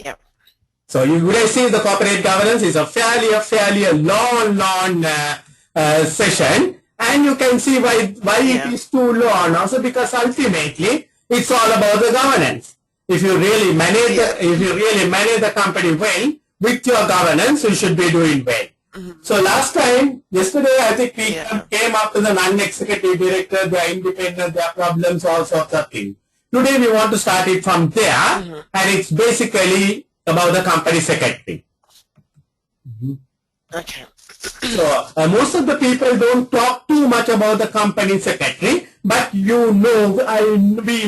Yeah. So you would have seen the corporate governance is a fairly long session, and you can see why it is too long. Also because ultimately it's all about the governance. If you really manage the company well with your governance, you should be doing well. So yesterday I think we came up with a non-executive director, they are independent, their problems, all sorts of things. Today we want to start it from there, and it's basically about the company secretary. Okay. So most of the people don't talk too much about the company secretary, but we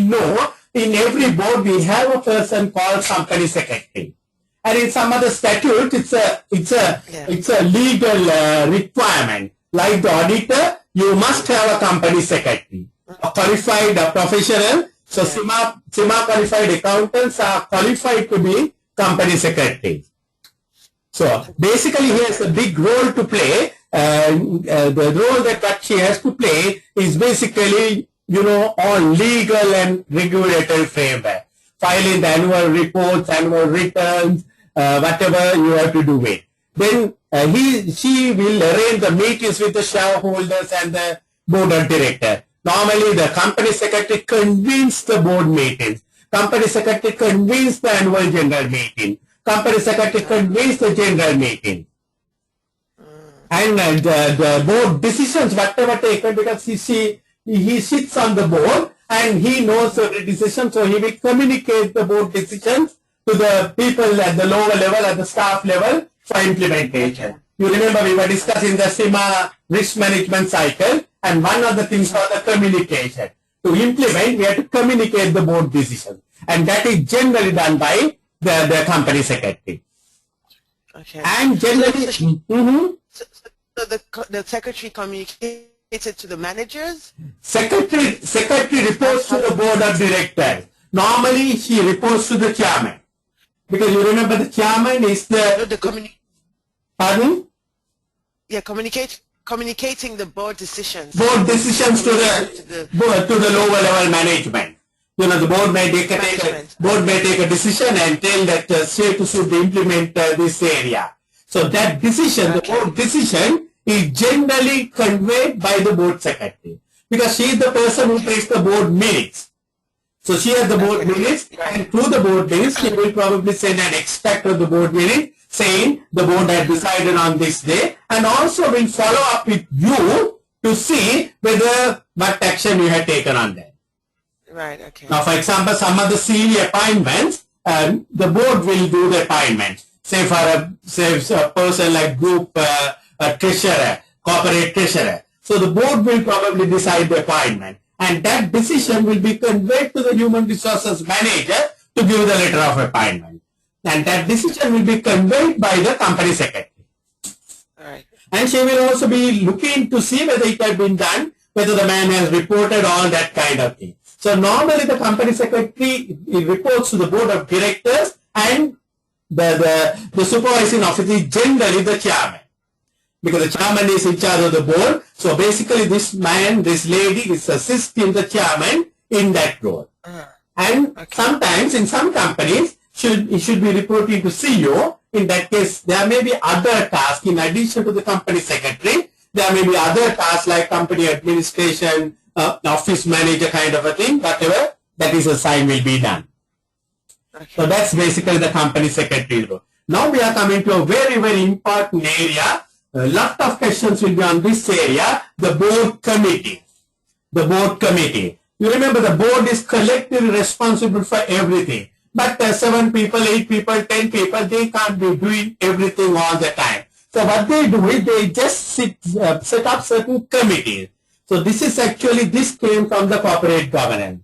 know in every board we have a person called company secretary, and in some other statute it's a legal requirement. Like the auditor, you must have a company secretary, a qualified professional. So CIMA qualified accountants are qualified to be company secretary. So basically he has a big role to play. The role that she has to play is basically, on legal and regulatory framework. Filing the annual reports, annual returns, whatever you have to do it. Then she will arrange the meetings with the shareholders and the board of directors. Normally the company secretary convenes the board meetings. Company secretary convenes the annual general meeting. Company secretary convenes the general meeting. And the board decisions, whatever taken, because he sits on the board and he knows the decision, so he will communicate the board decisions to the people at the lower level, at the staff level for implementation. You remember we were discussing the CIMA risk management cycle, and one of the things was the communication. To implement, we have to communicate the board decision, and that is generally done by the company secretary. Okay. And generally, so the secretary communicated to the managers? Secretary reports to the board of directors. Normally, she reports to the chairman. Because you remember the chairman is pardon? Yeah, communicating the board decisions. Board decisions to the lower level management. The board may take a decision and tell that Shetu should implement this area. So that decision, the board decision, is generally conveyed by the board secretary, because she is the person who takes the board minutes. So she has the board minutes, and through the board minutes, she will probably send an extract of the board minutes saying the board had decided on this day, and also will follow up with you to see whether what action you have taken on that. Right, okay. Now, for example, some of the senior appointments, the board will do the appointments. Say for a person like group treasurer, corporate treasurer. So the board will probably decide the appointment, and that decision will be conveyed to the human resources manager to give the letter of appointment. And that decision will be conveyed by the company secretary. Right. And she will also be looking to see whether it has been done, whether the man has reported, all that kind of thing. So normally the company secretary reports to the board of directors, and the supervising officer is generally the chairman, because the chairman is in charge of the board. So basically this lady is assisting the chairman in that role. And sometimes in some companies it should be reporting to CEO. In that case, there may be other tasks in addition to the company secretary. There may be other tasks like company administration, office manager kind of a thing, whatever that is assigned will be done. So that's basically the company secretary role. Now we are coming to a very, very important area. A lot of questions will be on this area, the board committee. The board committee. You remember the board is collectively responsible for everything. But 7 people, 8 people, 10 people, they can't be doing everything all the time. So what they do is they just set up certain committees. So this came from the corporate governance.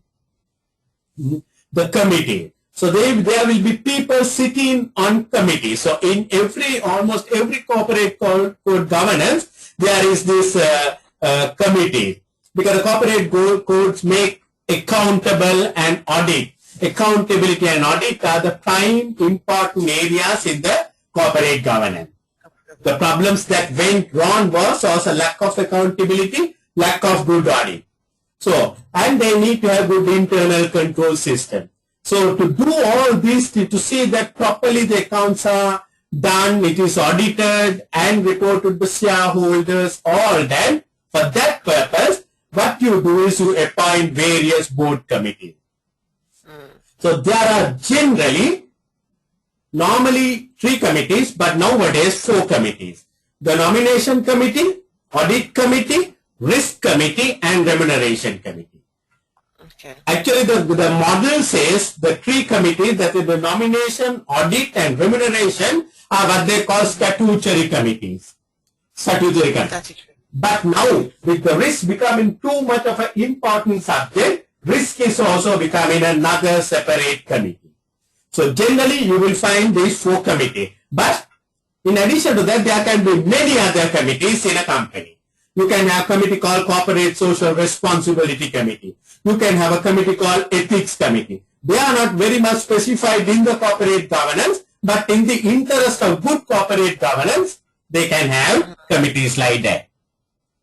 The committee. So there will be people sitting on committees. So in almost every corporate code governance, there is this committee. Because the corporate codes make accountable and audit. Accountability and audit are the prime important areas in the corporate governance. The problems that went wrong was also lack of accountability, lack of good audit. So, and they need to have good internal control system. So to do all this, to see that properly the accounts are done, it is audited and reported to the shareholders, all that. For that purpose, what you do is you appoint various board committees. So there are normally 3 committees, but nowadays 4 committees. The nomination committee, audit committee, risk committee, and remuneration committee. Okay. Actually, the model says the 3 committees, that is the nomination, audit, and remuneration, are what they call statutory committees. Statutory committees. But now, with the risk becoming too much of an important subject, risk is also becoming another separate committee. So generally, you will find these 4 committees. But in addition to that, there can be many other committees in a company. You can have a committee called Corporate Social Responsibility Committee. You can have a committee called Ethics Committee. They are not very much specified in the corporate governance, but in the interest of good corporate governance, they can have committees like that.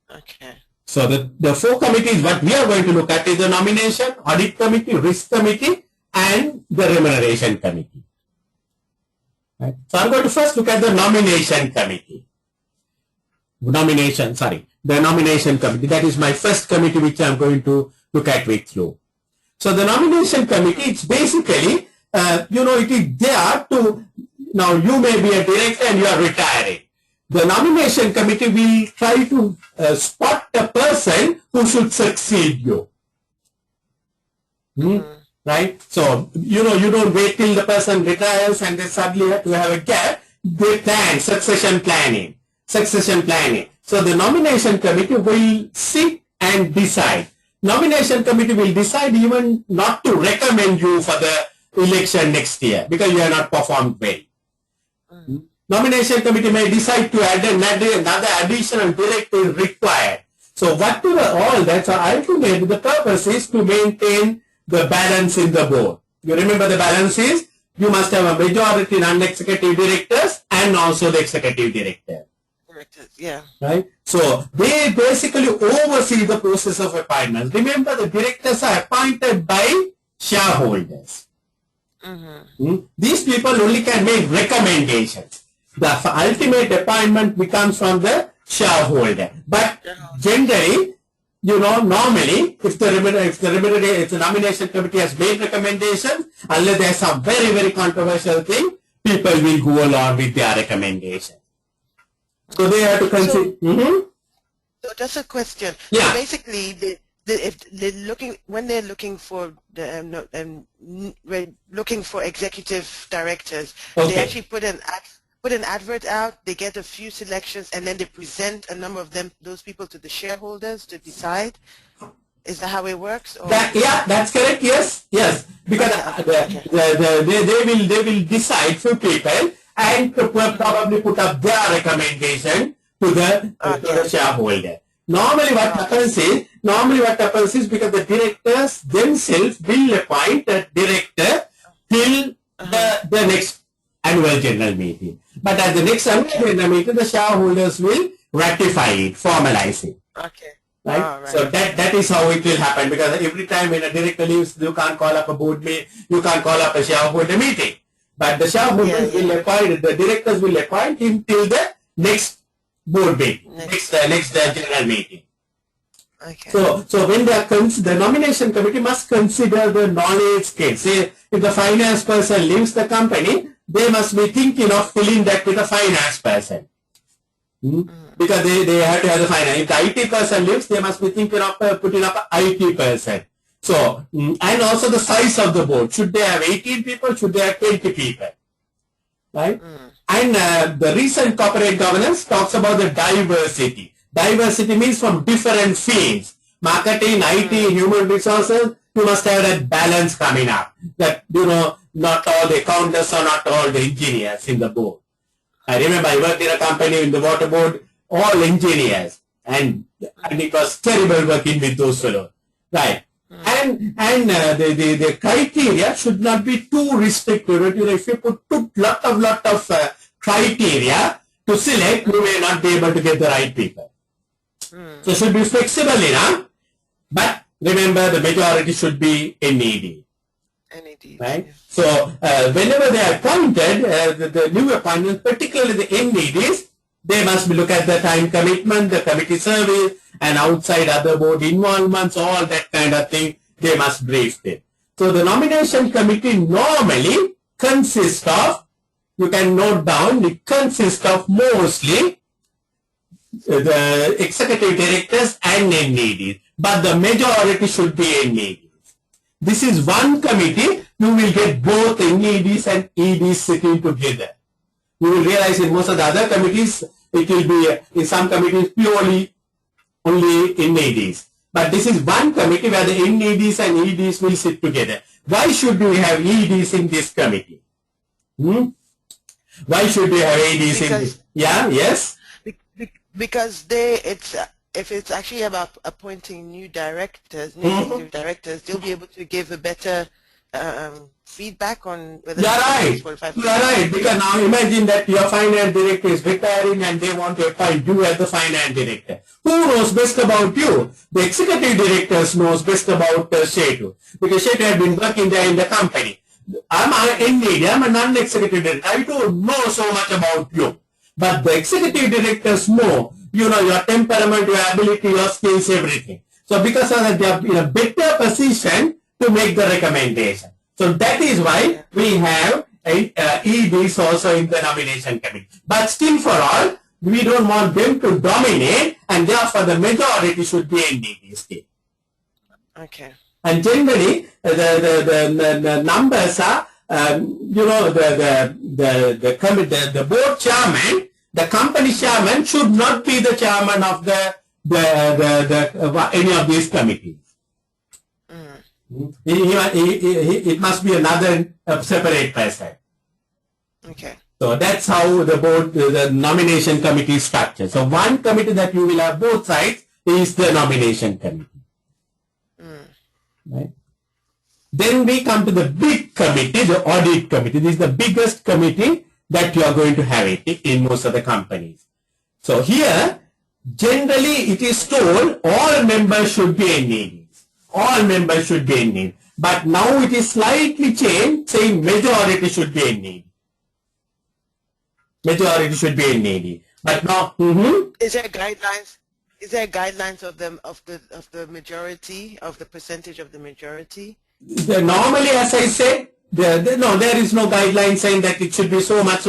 Okay. So the 4 committees, what we are going to look at is the nomination, audit committee, risk committee, and the remuneration committee. Right. So I'm going to first look at the nomination committee. The nomination committee. That is my first committee which I'm going to look at with you. So the nomination committee, it's basically, it is there to, now you may be a director and you are retiring. The nomination committee will try to spot a person who should succeed you. Right? So, you don't wait till the person retires and they suddenly have to have a gap. They plan succession planning. So the nomination committee will sit and decide. Nomination committee will decide even not to recommend you for the election next year because you have not performed well. Nomination committee may decide to add another additional director required. So whatever all that, so ultimately the purpose is to maintain the balance in the board. You remember the balance is, you must have a majority non-executive directors and also the executive director. Directors, yeah. Right? So they basically oversee the process of appointments. Remember, the directors are appointed by shareholders. These people only can make recommendations. The ultimate appointment becomes from the shareholder. But generally, normally, if the nomination committee has made recommendations, unless there's some very, very controversial thing, people will go along with their recommendation. So they have to consider. So just a question. Yeah. So basically, if they're looking for executive directors, they actually put an advert out. They get a few selections, and then they present a number of those people to the shareholders to decide. Is that how it works? Or? Yeah, that's correct. Yes. Because they will decide few people and probably put up their recommendation to the shareholder. Normally what happens is because the directors themselves will appoint a director till the next annual general meeting. But at the next annual general meeting, the shareholders will ratify it, formalize it. Okay. Right? So that is how it will happen, because every time when a director leaves, you can't call up a board meeting, you can't call up a shareholder meeting. But the shareholders will appoint, the directors will appoint him till the next board meeting, next general meeting. Okay. So when the nomination committee must consider the knowledge scale. Say if the finance person leaves the company, they must be thinking of filling that with a finance person. Because they have to have the finance. If the IT person leaves, they must be thinking of putting up an IT person. So, and also the size of the board. Should they have 18 people? Should they have 20 people? Right? And the recent corporate governance talks about the diversity. Diversity means from different fields. Marketing, IT, human resources, you must have that balance coming up. That, not all the accountants or not all the engineers in the board. I remember I worked in a company in the water board, all engineers. And it was terrible working with those fellows. Right? And the criteria should not be too restrictive. If you put lot of criteria to select, you may not be able to get the right people. So it should be flexible enough, but remember the majority should be NED. NEDs, right? yeah. So whenever they are counted, the new appointments, particularly the NEDs, they must be look at the time commitment, the committee service, and outside other board involvements, all that kind of thing. They must brief them. So the nomination committee normally consists of, you can note down, it consists of mostly the executive directors and NEDs, but the majority should be NEDs. This is one committee, you will get both NEDs and EDs sitting together. You will realize in most of the other committees, it will be, in some committees, purely only NEDs. But this is one committee where the NEDs and EDs will sit together. Why should we have EDs in this committee? Why should we have EDs in this? Yeah, yes? Because if it's actually about appointing new directors, new executive directors, they'll be able to give a better feedback on whether you're right. You're right. Because now imagine that your finance director is retiring and they want to appoint you as the finance director. Who knows best about you? The executive directors knows best about Shetu. Because Shetu has been working there in the company. I'm a non-executive director. I don't know so much about you. But the executive directors know, you know, your temperament, your ability, your skills, everything. So because of that, they are in a better position to make the recommendation. So that is why we have EDs also in the nomination committee. But still for all, we don't want them to dominate, and therefore the majority should be NEDs. Okay. And generally, the numbers are, you know, the board chairman, the company chairman should not be the chairman of any of these committees. It must be another separate person. Okay. So that's how the board, the nomination committee is structured. So one committee that you will have both sides is the nomination committee. Right? Then we come to the big committee, the audit committee. This is the biggest committee that you are going to have it in most of the companies. So here, generally it is told all members should be NEDs. All members should be NED. But now it is slightly changed, saying majority should be NED. Majority should be NED. But now, Is there guidelines? Is there guidelines of the majority, of the percentage of the majority? Normally, as I said, there is no guideline saying that it should be so much.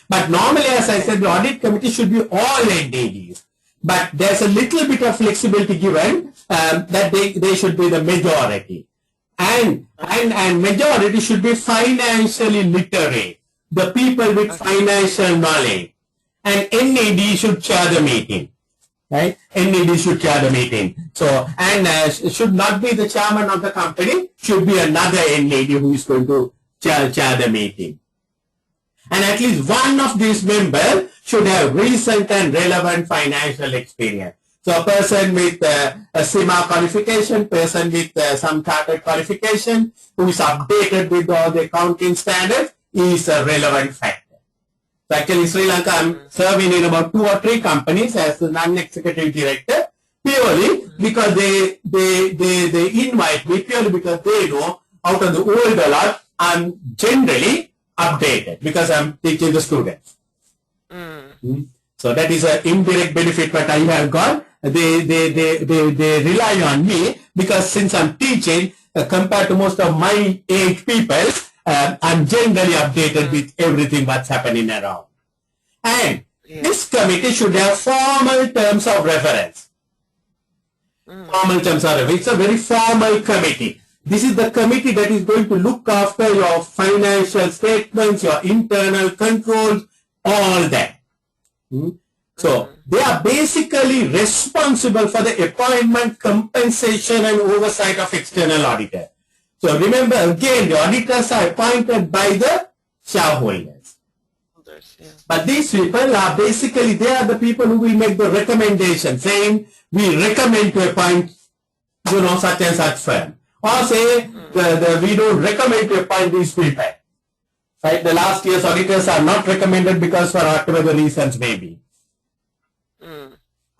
But normally, as I said, the audit committee should be all NEDs. But there's a little bit of flexibility given that they should be the majority. And majority should be financially literate. The people with financial knowledge. And NED should chair the meeting. Right? NED should chair the meeting. So, and should not be the chairman of the company, should be another NED who is going to chair the meeting. And at least one of these members should have recent and relevant financial experience. So a person with a CIMA qualification, person with some chartered qualification, who is updated with all the accounting standards, is a relevant factor. So actually in Sri Lanka, I'm serving in about 2 or 3 companies as a non-executive director, purely because they invite me, purely because they know out of the old a lot, I'm generally updated because I'm teaching the students. So that is an indirect benefit that I have got. They rely on me because since I'm teaching, compared to most of my age people, I'm generally updated with everything what's happening around. And this committee should have formal terms of reference. Formal terms of reference. It's a very formal committee. This is the committee that is going to look after your financial statements, your internal controls, all that. So, they are basically responsible for the appointment, compensation and oversight of external auditor. So, remember again, the auditors are appointed by the shareholders. But these people are basically, they are the people who will make the recommendation, saying, we recommend to appoint, you know, such and such firm. Or say, we don't recommend to appoint these people. Right? The last year's auditors are not recommended because for whatever the reasons may be.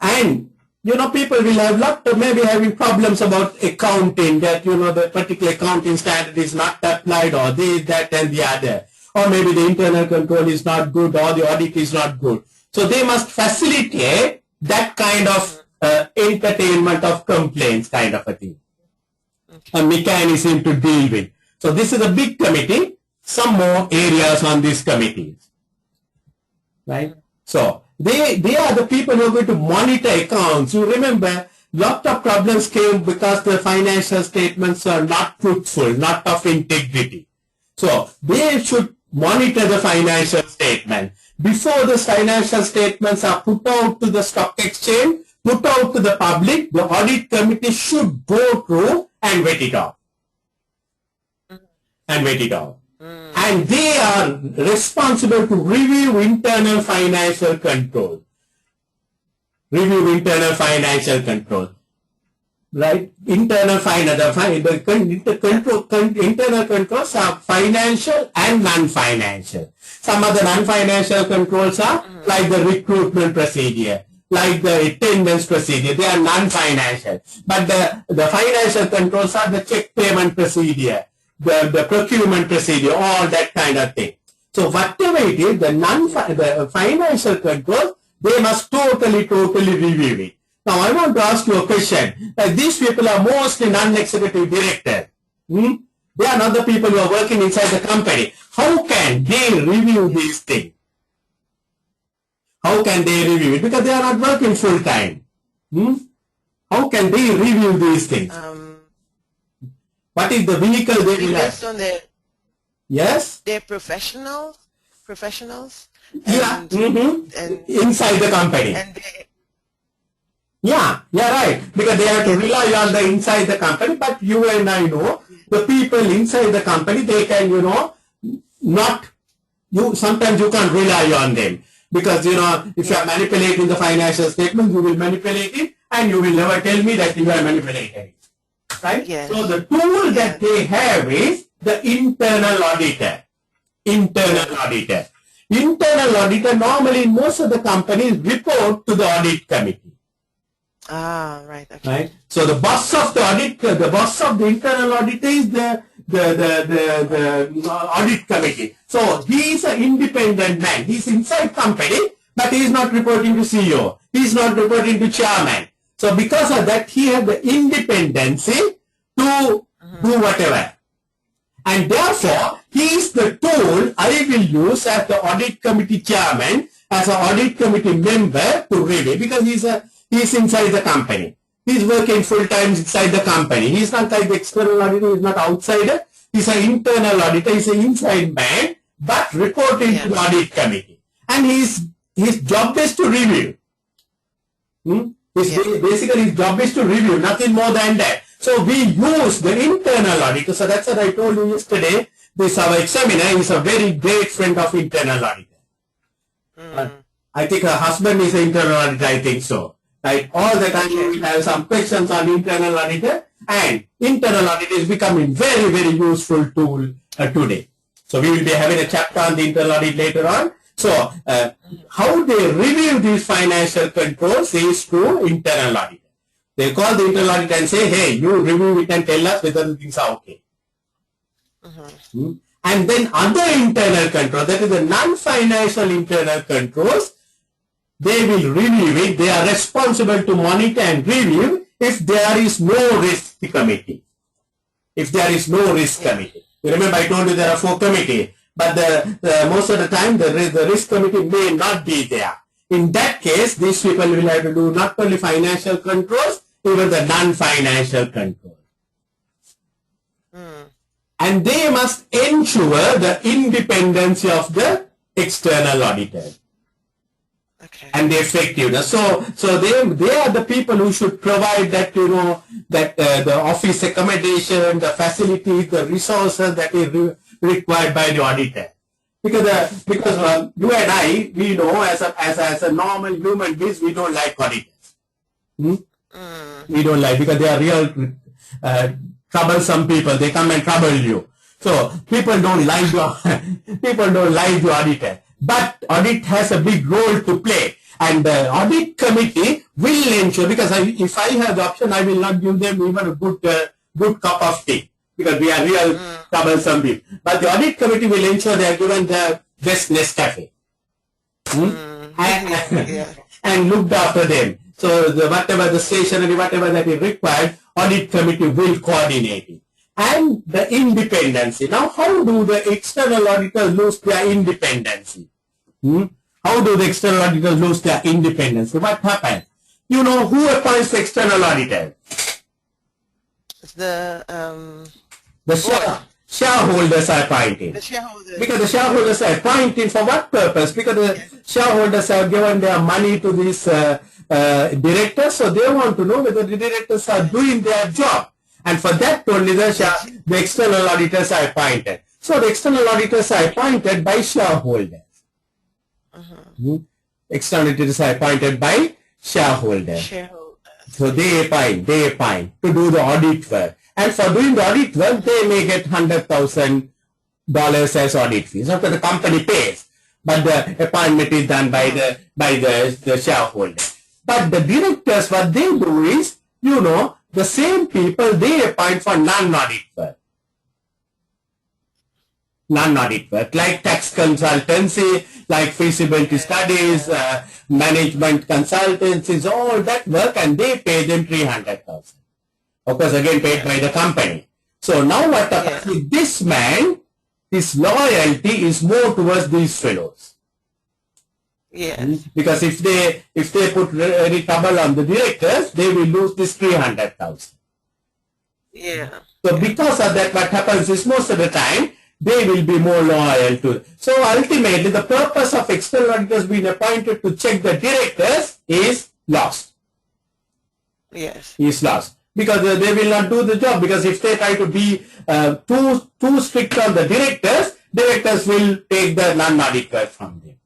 And people will have maybe having problems about accounting, that, the particular accounting standard is not applied, or this, that, and the other. Or maybe the internal control is not good, or the audit is not good. So they must facilitate that kind of entertainment of complaints kind of a thing. A mechanism to deal with. So this is a big committee. Some more areas on this committee. Right? So they are the people who are going to monitor accounts. You remember, lot of problems came because the financial statements are not truthful, not of integrity. So they should monitor the financial statement. Before the financial statements are put out to the stock exchange, put out to the public, the audit committee should go through and vet it out. And they are responsible to review internal financial control. Right? Internal controls are financial and non-financial. Some of the non-financial controls are like the recruitment procedure, like the attendance procedure. They are non-financial. But the financial controls are the check payment procedure, the procurement procedure, all that kind of thing. So whatever it is, the financial controls, they must totally review it. Now I want to ask you a question. These people are mostly non-executive directors. They are not the people who are working inside the company. How can they review these things? How can they review it? Because they are not working full time. How can they review these things? What is the vehicle they will have? Based on their, yes? They're professionals. Yeah. And inside the company. And yeah, right. Because they have to rely on the inside the company. But you and I know, the people inside the company, they can, sometimes you can't rely on them. Because, if you are manipulating the financial statement, you will manipulate it, and you will never tell me that you are manipulating it. Right? Yes. So the tool that they have is the internal auditor. Internal auditor normally in most of the companies report to the audit committee. Right. Okay. Right. So the boss of the internal auditor is the audit committee. So he is an independent man. He is inside company, but he is not reporting to CEO. He is not reporting to chairman. So because of that, he has the independency to do whatever. And therefore, he is the tool I will use as the audit committee chairman, as an audit committee member to review, because he is inside the company. He is working full time inside the company. He is not like the external auditor. He is not outsider. He is an internal auditor. He is an inside man, but reporting to the audit committee. And his job is to review. Basically, his job is to review, nothing more than that. So we use the internal auditor. So that's what I told you yesterday. This our examiner is a very great friend of internal auditor. I think her husband is an internal auditor. I think so. Right? All the time we will have some questions on internal auditor, and internal auditor is becoming very useful tool today. So we will be having a chapter on the internal audit later on. So how they review these financial controls is through internal auditor. They call the internal auditor and say, hey, you review it and tell us whether the things are okay. And then other internal control, that is the non-financial internal controls, they will review it. They are responsible to monitor and review if there is no risk committee. If there is no risk committee. You remember I told you there are 4 committees, but most of the time the risk committee may not be there. In that case, these people will have to do not only financial controls, even the non-financial controls. And they must ensure the independence of the external auditor. Okay. And the effectiveness. So they are the people who should provide that, the office accommodation, the facilities, the resources that is required by the auditor. Because you and I, we know as a normal human beings, we don't like auditors. We don't like, because they are real troublesome people. They come and trouble you. So people don't like the auditor. But audit has a big role to play, and the audit committee will ensure, because if I have the option, I will not give them even a good cup of tea, because we are real troublesome people. But the audit committee will ensure they are given the best Nescafe. And looked after them. So whatever the stationery, whatever that is required, audit committee will coordinate it. And the independency. Now, how do the external auditors lose their independency? How do the external auditors lose their independence? What happens? You know, who appoints the external auditor? The shareholders are appointed. The shareholders. Because the shareholders are appointed for what purpose? Because the shareholders have given their money to these directors, so they want to know whether the directors are doing their job. And for that only the external auditors are appointed. So the external auditors are appointed by shareholders. External auditors are appointed by shareholders. So they appoint to do the audit work. And for doing the audit work, they may get $100,000 as audit fees. After the company pays, but the appointment is done by the shareholder. But the directors, what they do is, you know, the same people they appoint for non-audit work. Non-audit work, like tax consultancy, like feasibility studies, management consultancies, all that work, and they pay them $300,000. Of course, again paid by the company. So now what happens with this man, his loyalty is more towards these fellows. Yes. Because if they put any trouble on the directors, they will lose this 300,000. Yeah. So because of that, what happens is most of the time they will be more loyal to. So ultimately, the purpose of external auditors being appointed to check the directors is lost. Yes. Is lost. Because they will not do the job. Because if they try to be too strict on the directors will take the non-audit work from them.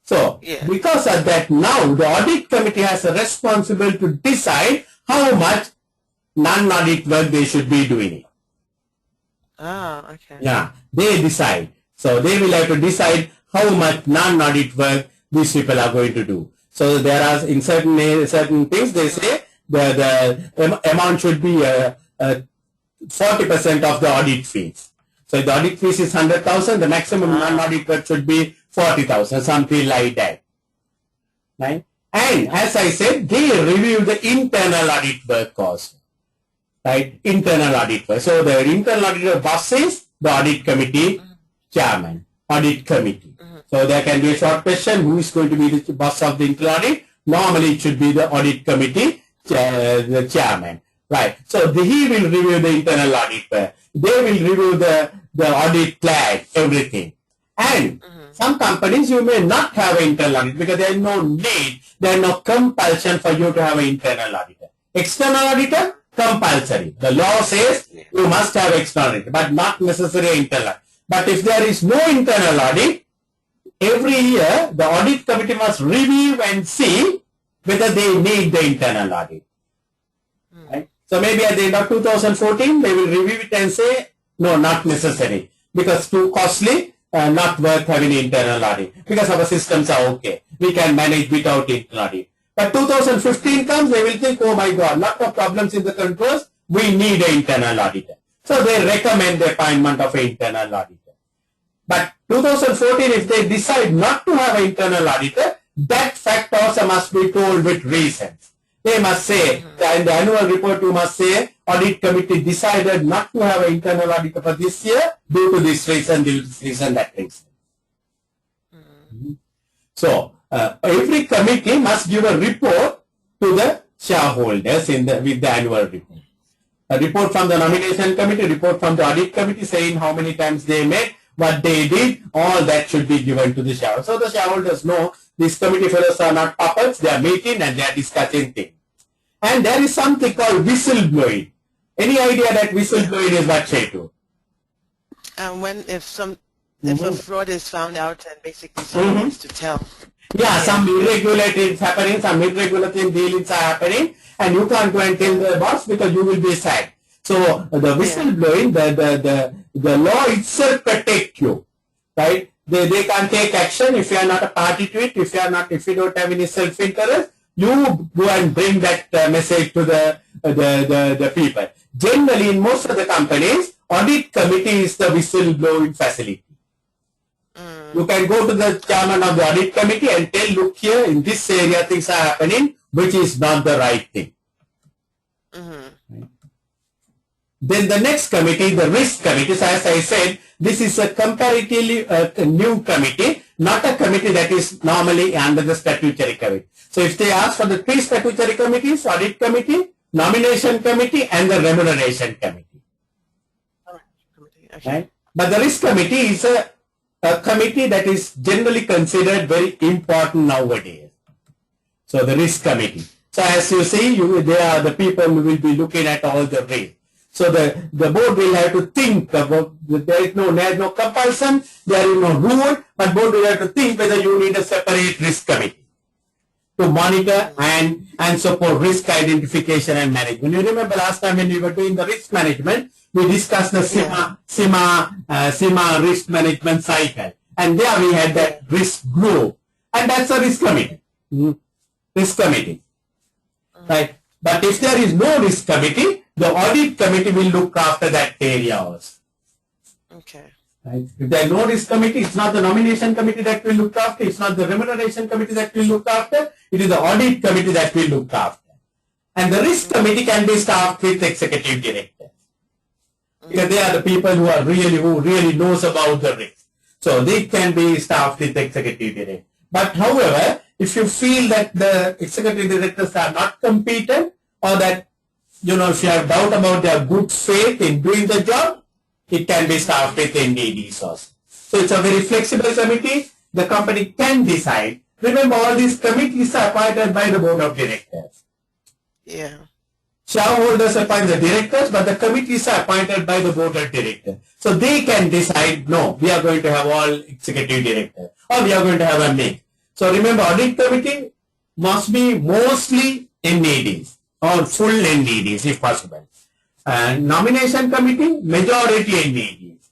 So, because of that, now the audit committee has a responsibility to decide how much non-audit work they should be doing. Ah, okay. Yeah, they decide. So, they will have to decide how much non-audit work these people are going to do. So, there are in certain things they say the amount should be 40% of the audit fees. So, if the audit fees is 100,000, the maximum non-audit work should be 40,000, something like that. Right? And as I said, they review the internal audit work cost. Right? Internal audit work. So the internal auditor boss is the audit committee chairman. Audit committee. So there can be a short question, who is going to be the boss of the internal audit? Normally it should be the audit committee, the chairman. Right. So he will review the internal audit work. They will review the audit plan, everything. And some companies you may not have an internal audit because there is no need, there is no compulsion for you to have an internal auditor. External auditor, compulsory. The law says you must have external audit, but not necessarily internal. But if there is no internal audit, every year the audit committee must review and see whether they need the internal audit. Right? So maybe at the end of 2014, they will review it and say, no, not necessary, because too costly, not worth having internal audit, because our systems are okay. We can manage without internal audit. But 2015 comes, they will think, oh my God, lot of problems in the controls, we need an internal auditor. So they recommend the appointment of an internal auditor. But 2014, if they decide not to have an internal auditor, that fact also must be told with reasons. They must say, in the annual report you must say, audit committee decided not to have an internal auditor for this year due to this reason, that reason. So, every committee must give a report to the shareholders with the annual report. A report from the nomination committee, report from the audit committee saying how many times they met, what they did, all that should be given to the shareholders. So the shareholders know these committee fellows are not puppets, they are meeting and they are discussing things. And there is something called whistleblowing. Any idea that whistleblowing is what, Shetu? If a fraud is found out and basically someone needs to tell. Yeah, some irregular things happening, some irregular dealings are happening, and you can't go and tell the boss because you will be sad. So the whistleblowing, the law itself protects you, right? They can't take action if you are not a party to it, if you don't have any self-interest. you go and bring that message to the people. Generally, in most of the companies, audit committee is the whistleblowing facility. You can go to the chairman of the audit committee and tell, look here, in this area things are happening, which is not the right thing. Then the next committee, the risk committee, so as I said, this is a comparatively new committee, not a committee that is normally under the statutory committee. So if they ask for the 3 statutory committees, audit committee, nomination committee, and the remuneration committee. Okay. Right? But the risk committee is a committee that is generally considered very important nowadays. So the risk committee. So as you see, they are the people who will be looking at all the risk. So the board will have to think about, there is no compulsion, there is no rule, but board will have to think whether you need a separate risk committee to monitor and support risk identification and management. You remember last time when we were doing the risk management, we discussed the CIMA risk management cycle. And there we had that risk group. And that's a risk committee. Risk committee. Right? But if there is no risk committee, the audit committee will look after that area also. Okay. Right? If there is no risk committee, it's not the nomination committee that will look after, it's not the remuneration committee that will look after, it is the audit committee that will look after. And the risk committee can be staffed with executive directors. Because they are the people who really knows about the risk. So they can be staffed with executive director. But however, if you feel that the executive directors are not competent, or that if you have doubt about their good faith in doing the job, it can be staffed with NDDs also. So it's a very flexible committee. The company can decide. Remember, all these committees are appointed by the board of directors. Yeah. Shareholders appoint the directors, but the committees are appointed by the board of directors. So they can decide, no, we are going to have all executive directors, or we are going to have a mix. So remember, audit committee must be mostly NDDs, or full NDDs if possible. And nomination committee, majority NDDs.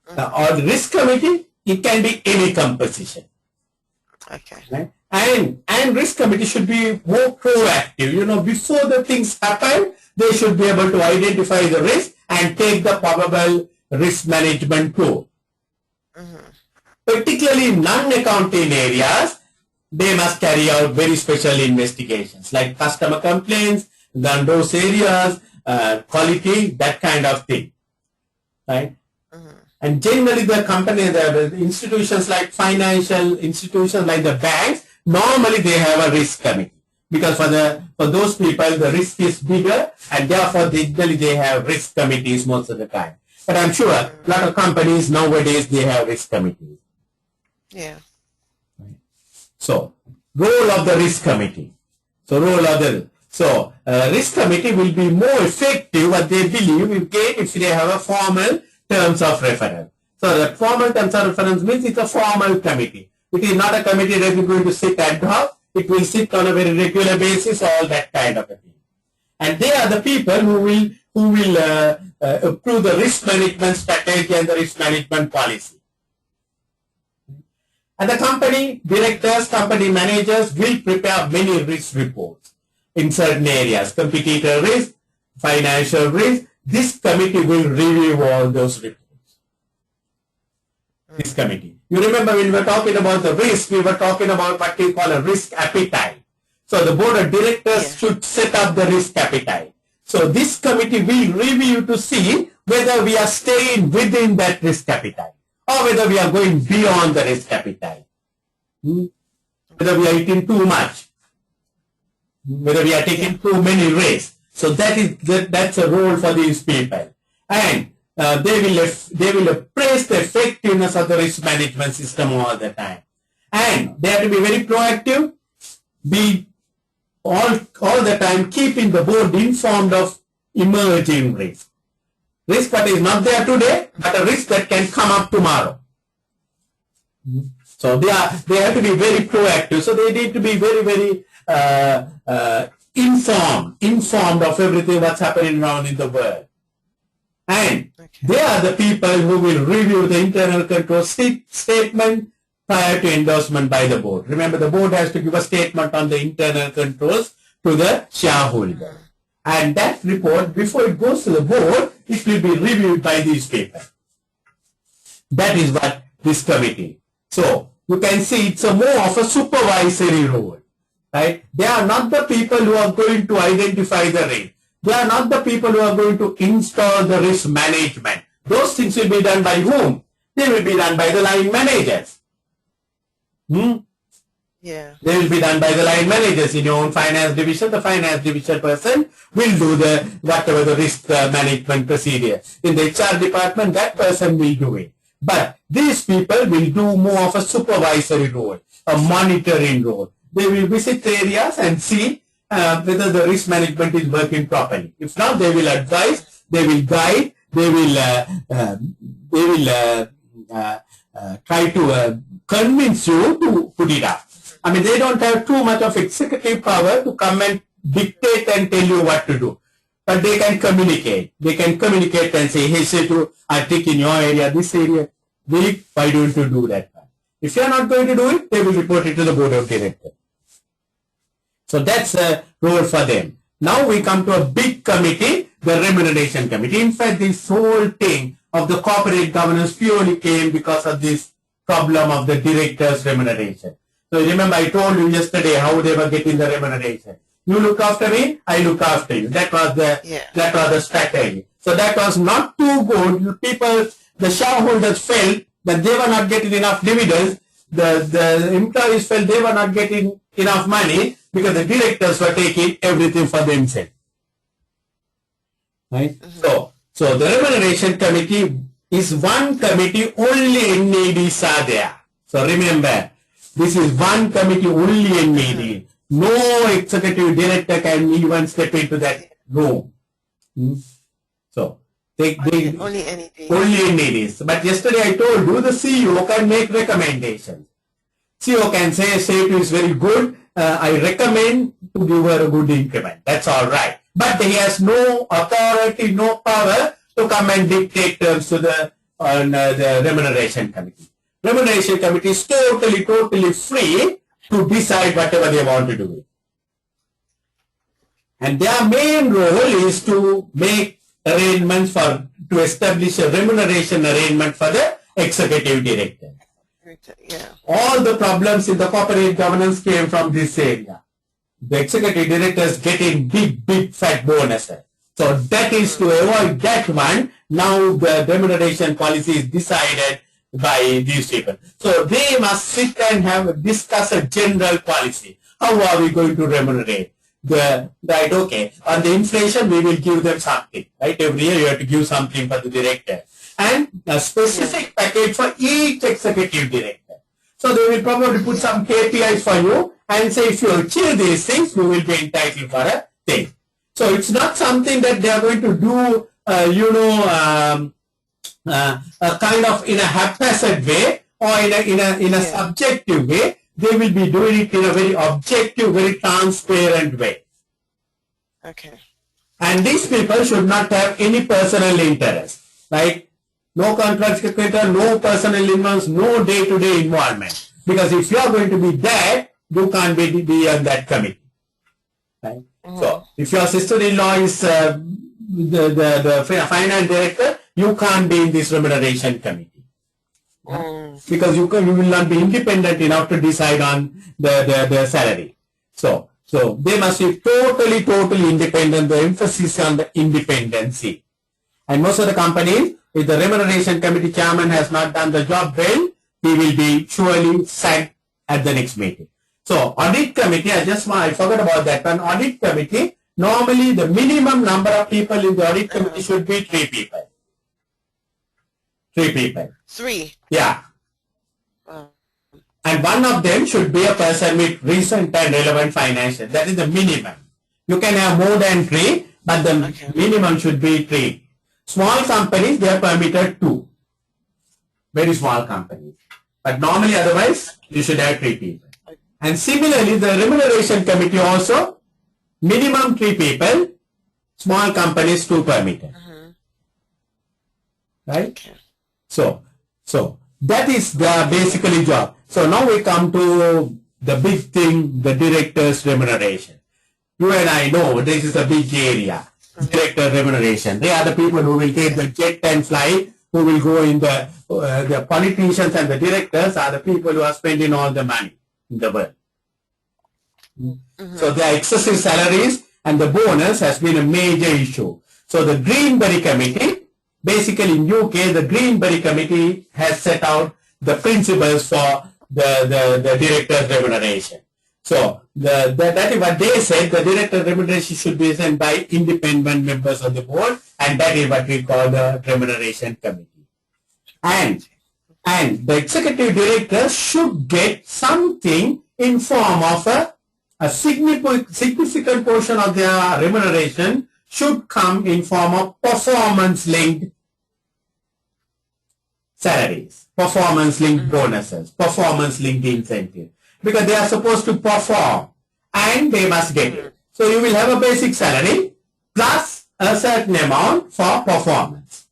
Or the risk committee, it can be any composition. Okay. Right? And risk committee should be more proactive. Before the things happen, they should be able to identify the risk and take the probable risk management tool. Particularly in non-accounting areas, they must carry out very special investigations like customer complaints, then those areas, quality, that kind of thing. Right? And generally the company, the institutions like financial institutions like the banks, normally they have a risk committee. Because for those people, the risk is bigger, and therefore generally they have risk committees most of the time. But I'm sure a lot of companies nowadays, they have risk committees. Yeah. So, role of the risk committee. So, risk committee will be more effective, what they believe, if they have a formal terms of reference. So, that formal terms of reference means it's a formal committee. It is not a committee that is going to sit ad hoc. It will sit on a very regular basis, all that kind of a thing. And they are the people who will approve the risk management strategy and the risk management policy. And the company directors, company managers will prepare many risk reports in certain areas, competitor risk, financial risk. This committee will review all those reports. This committee. You remember when we were talking about the risk, we were talking about what we call a risk appetite. So the board of directors should set up the risk appetite. So this committee will review to see whether we are staying within that risk appetite, or whether we are going beyond the risk appetite. Whether we are eating too much, whether we are taking too many risks. So that's a role for these people. And they will appraise the effectiveness of the risk management system all the time. And they have to be very proactive, be all the time keeping the board informed of emerging risk. Risk that is not there today, but a risk that can come up tomorrow. So they have to be very proactive. So they need to be very, very informed of everything that's happening around in the world. And they are the people who will review the internal control statement, prior to endorsement by the board. Remember, the board has to give a statement on the internal controls to the shareholder. And that report, before it goes to the board, it will be reviewed by these people. That is what this committee. So, you can see it's a more of a supervisory role. Right? They are not the people who are going to identify the risk. They are not the people who are going to install the risk management. Those things will be done by whom? They will be done by the line managers. Yeah. They will be done by the line managers in your own finance division. The finance division person will do the whatever the risk management procedure. In the HR department, that person will do it. But these people will do more of a supervisory role, a monitoring role. They will visit areas and see whether the risk management is working properly. If not, they will advise, they will guide, they will try to convince you to put it up. I mean, they don't have too much of executive power to come and dictate and tell you what to do. But they can communicate. They can communicate and say, hey, Shetu, I think in your area, this area, weak, why don't you do that? If you are not going to do it, they will report it to the board of directors. So that's a role for them. Now we come to a big committee, the remuneration committee. In fact, this whole thing of the corporate governance purely came because of this problem of the directors' remuneration. So remember, I told you yesterday how they were getting the remuneration. You look after me, I look after you. That was the strategy. So that was not too good. People, the shareholders felt that they were not getting enough dividends. The employees felt they were not getting enough money because the directors were taking everything for themselves. Right? So the remuneration committee is one committee, only NEDs are there. So remember, this is one committee, only NED. No executive director can even step into that room. So only NEDs. Only NEDs. But yesterday I told you the CEO can make recommendations. CEO can say, Shetu is very good. I recommend to give her a good increment. That's all right. But he has no authority, no power to come and dictate terms to the remuneration committee. Remuneration committee is totally free to decide whatever they want to do. And their main role is to make arrangements to establish a remuneration arrangement for the executive director. Yeah. All the problems in the corporate governance came from this area. The executive directors getting big fat bonuses. So that is to avoid that one. Now the remuneration policy is decided by these people. So they must sit and discuss a general policy. How are we going to remunerate? Okay, on the inflation we will give them something. Right? Every year you have to give something for the director. And a specific package for each executive director. So they will probably put some KPIs for you and say if you achieve these things, you will be entitled for a thing. So it's not something that they are going to do, kind of in a haphazard way or in a subjective way. They will be doing it in a very objective, very transparent way. Okay. And these people should not have any personal interest, right? No contract secretary, no personal influence, no day-to-day involvement. Because if you are going to be there, you can't be on that committee. Right? So, if your sister-in-law is the finance director, you can't be in this remuneration committee. Because you will not be independent enough to decide on the salary. So they must be totally independent. The emphasis on the independency. And most of the companies, if the remuneration committee chairman has not done the job well, he will be surely sacked at the next meeting. So audit committee, I forgot about that one. Audit committee, normally the minimum number of people in the audit committee should be 3 people. 3 people. 3? Yeah. And one of them should be a person with recent and relevant financial. That is the minimum. You can have more than 3, but the minimum should be 3. Small companies, they are permitted 2. Very small companies. But normally otherwise, you should have 3 people. And similarly, the remuneration committee also, minimum 3 people, small companies 2 permitted. Right? Okay. So that is the basically job. So now we come to the big thing, the director's remuneration. You and I know this is a big area. Director remuneration. They are the people who will take the jet and fly, who will go in the politicians and the directors are the people who are spending all the money in the world. So their excessive salaries and the bonus has been a major issue. So the Greenberry Committee, basically in UK, the Greenberry Committee has set out the principles for the director's remuneration. So that is what they said, the director remuneration should be sent by independent members of the board, and that is what we call the remuneration committee. And the executive director should get something in form of a significant portion of their remuneration should come in form of performance-linked salaries, performance-linked bonuses, performance-linked incentives. Because they are supposed to perform and they must get it. So you will have a basic salary plus a certain amount for performance.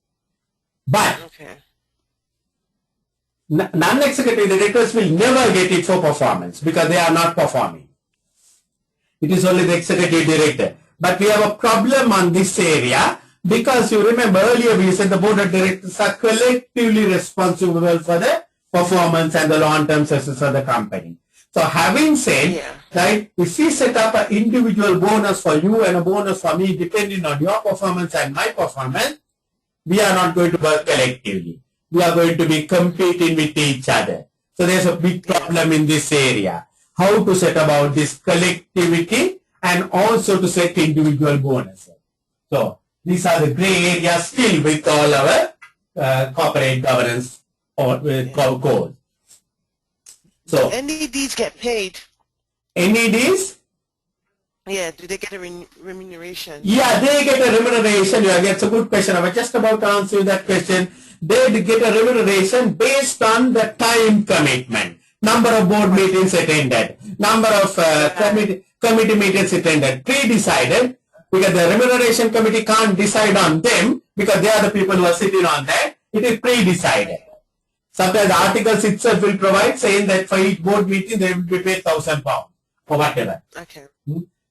But non-executive directors will never get it for performance because they are not performing. It is only the executive director. But we have a problem on this area because you remember earlier we said the board of directors are collectively responsible for the performance and the long-term success of the company. So having said, right, if we set up an individual bonus for you and a bonus for me depending on your performance and my performance, we are not going to work collectively. We are going to be competing with each other. So there's a big problem in this area. How to set about this collectivity and also to set individual bonuses. So these are the gray areas still with all our corporate governance or code. So NEDs get paid. NEDs? Yeah, do they get a remuneration? Yeah, they get a remuneration. Yeah, that's a good question. I was just about to answer that question. They get a remuneration based on the time commitment. Number of board meetings attended. Number of committee meetings attended. Pre-decided, because the remuneration committee can't decide on them because they are the people who are sitting on that. It is pre-decided. Sometimes the articles itself will provide saying that for each board meeting they will be paid £1,000 or whatever.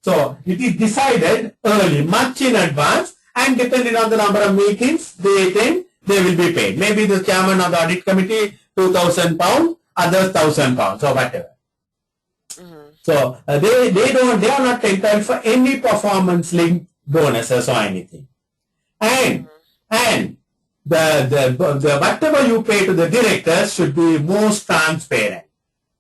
So it is decided early, much in advance, and depending on the number of meetings they attend, they will be paid. Maybe the chairman of the audit committee £2,000, others £1,000 or whatever. So they are not entitled for any performance linked bonuses or anything. And the whatever you pay to the directors should be most transparent.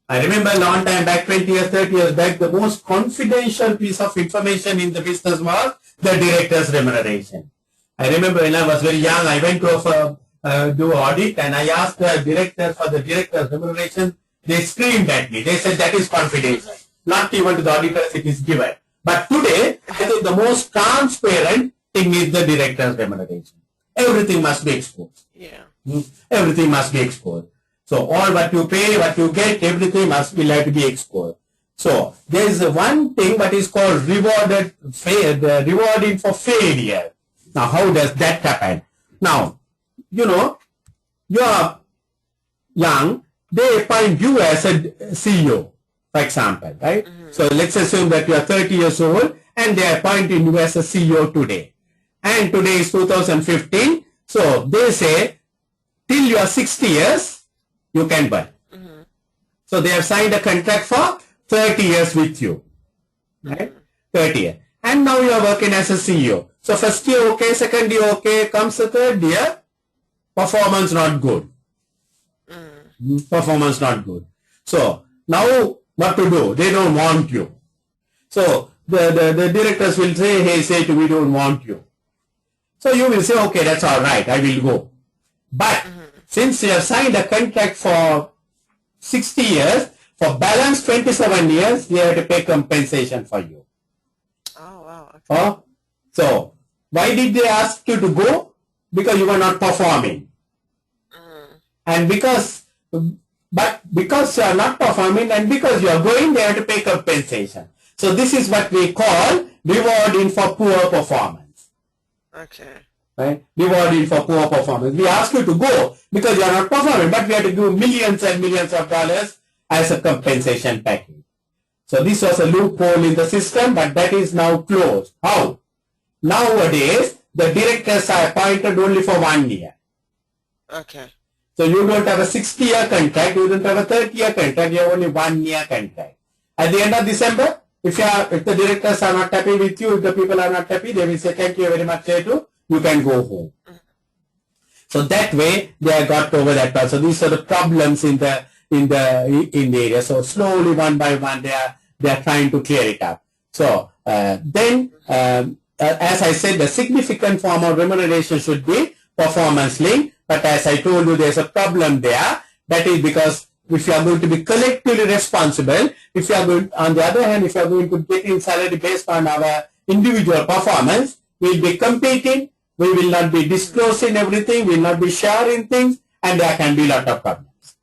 I remember a long time back, 20 years, 30 years back, the most confidential piece of information in the business was the director's remuneration. I remember when I was very young, I went to do audit and I asked the directors for the director's remuneration. They screamed at me. They said that is confidential. Not even to the auditors it is given. But today, I think the most transparent thing is the director's remuneration. Everything must be exposed. Everything must be exposed. So all what you pay, what you get, everything must be like to be exposed. So there is one thing that is called rewarding for failure. Now how does that happen? Now, you know, you are young, they appoint you as a CEO, for example, right? So let's assume that you are 30 years old and they are appointing you as a CEO today. And today is 2015. So they say, till you are 60 years, you can buy. So they have signed a contract for 30 years with you. Right? 30 years. And now you are working as a CEO. So first year okay, second year okay, comes the third year, performance not good. Performance not good. So now what to do? They don't want you. So the directors will say, hey, we don't want you. So you will say, okay, that's all right, I will go. But since you have signed a contract for 60 years, for balance 27 years, they have to pay compensation for you. Oh, wow. Okay. So why did they ask you to go? Because you were not performing. And because you are not performing and because you are going, they have to pay compensation. So this is what we call rewarding for poor performance. Right? Rewarding for poor performance. We ask you to go because you are not performing, but we have to give millions and millions of dollars as a compensation package. So this was a loophole in the system, but that is now closed. How? Nowadays, the directors are appointed only for 1 year. Okay. So you don't have a 60-year contract, you don't have a 30-year contract, you have only 1 year contract. At the end of December, if the directors are not happy with you, if the people are not happy, they will say, thank you very much, Shetu, you can go home. So that way, they have got over that part. So these are the problems in the area. So slowly, one by one, they are trying to clear it up. So then, as I said, the significant form of remuneration should be performance linked. But as I told you, there's a problem there. That is because if you are going to be collectively responsible, if you are going, on the other hand, if you are going to get in salary based on our individual performance, we'll be competing, we will not be disclosing everything, we will not be sharing things, and there can be a lot of problems.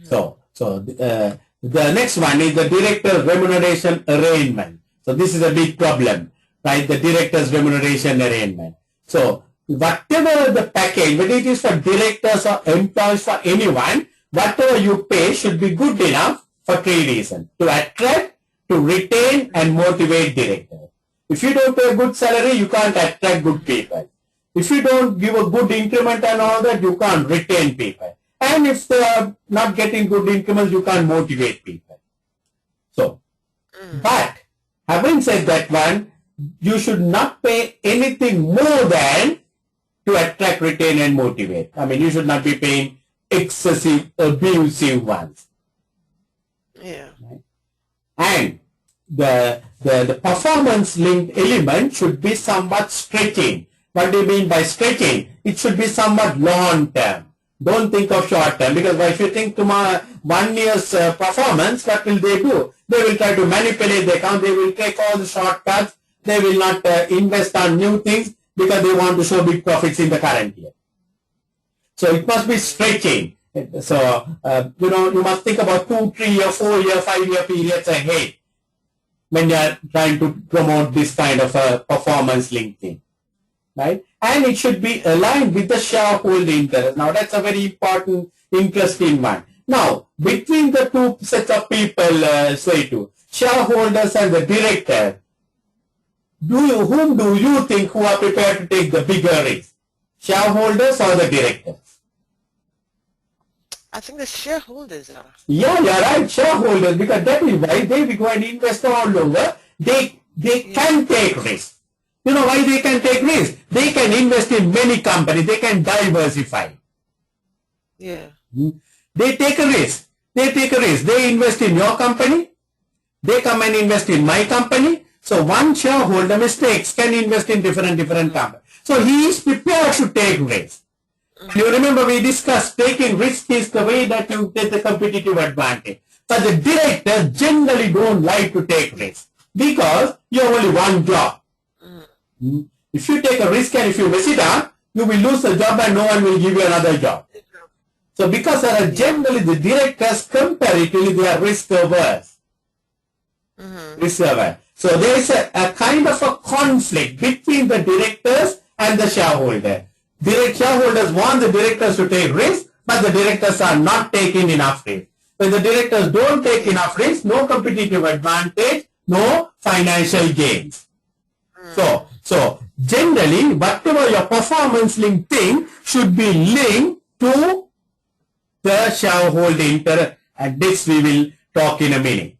So the next one is the director remuneration arrangement. So this is a big problem, right? The director's remuneration arrangement. So whatever the package, whether it is for directors or employees, for anyone, whatever you pay should be good enough for 3 reasons: to attract, to retain, and motivate directors. If you don't pay a good salary, you can't attract good people. If you don't give a good increment and all that, you can't retain people. And if they are not getting good increments, you can't motivate people. So, but having said that one, you should not pay anything more than to attract, retain, and motivate. I mean, you should not be paying excessive, abusive ones. Yeah. Right? And the performance-linked element should be somewhat stretching. What do you mean by stretching? It should be somewhat long-term. Don't think of short-term, because if you think tomorrow 1 year's performance, what will they do? They will try to manipulate the account. They will take all the shortcuts. They will not invest on new things because they want to show big profits in the current year. So it must be stretching. So, you must think about 2, 3 year, 4 year, 5 year periods ahead when you are trying to promote this kind of a performance linked thing. Right? And it should be aligned with the shareholder interest. Now, that's a very important, interesting one. Now, between the two sets of people, Shetu, shareholders and the director, whom do you think who are prepared to take the bigger risk? Shareholders or the directors? I think the shareholders are. Yeah, you're right, shareholders, because that is why they will go and invest all over. They can take risk. You know why they can take risk? They can invest in many companies. They can diversify. Yeah. They take a risk. They take a risk. They invest in your company. They come and invest in my company. So one shareholder mistakes can invest in different companies. So he is prepared to take risk. You remember we discussed taking risk is the way that you get the competitive advantage. But the directors generally don't like to take risk because you have only one job. If you take a risk and if you mess it up, you will lose the job and no one will give you another job. So because generally the directors comparatively they are risk averse. Risk averse. So there is a kind of a conflict between the directors and the shareholder. Shareholders want the directors to take risk, but the directors are not taking enough risk. When the directors don't take enough risk, no competitive advantage, no financial gains. So generally, whatever your performance linked thing should be linked to the shareholder interest, and this we will talk in a minute,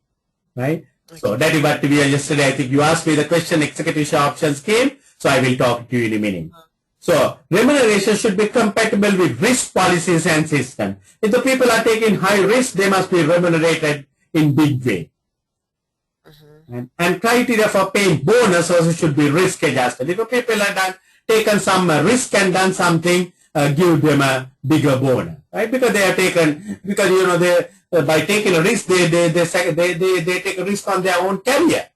right? Okay. So that is what we are yesterday. I think you asked me the question, executive share options came, so I will talk to you in a minute. So remuneration should be compatible with risk policies and systems. If the people are taking high risk, they must be remunerated in big way. And criteria for paying bonus also should be risk adjusted. If the people are taken some risk and done something, give them a bigger bonus, right? Because they are taken, because they by taking a risk, they take a risk on their own career.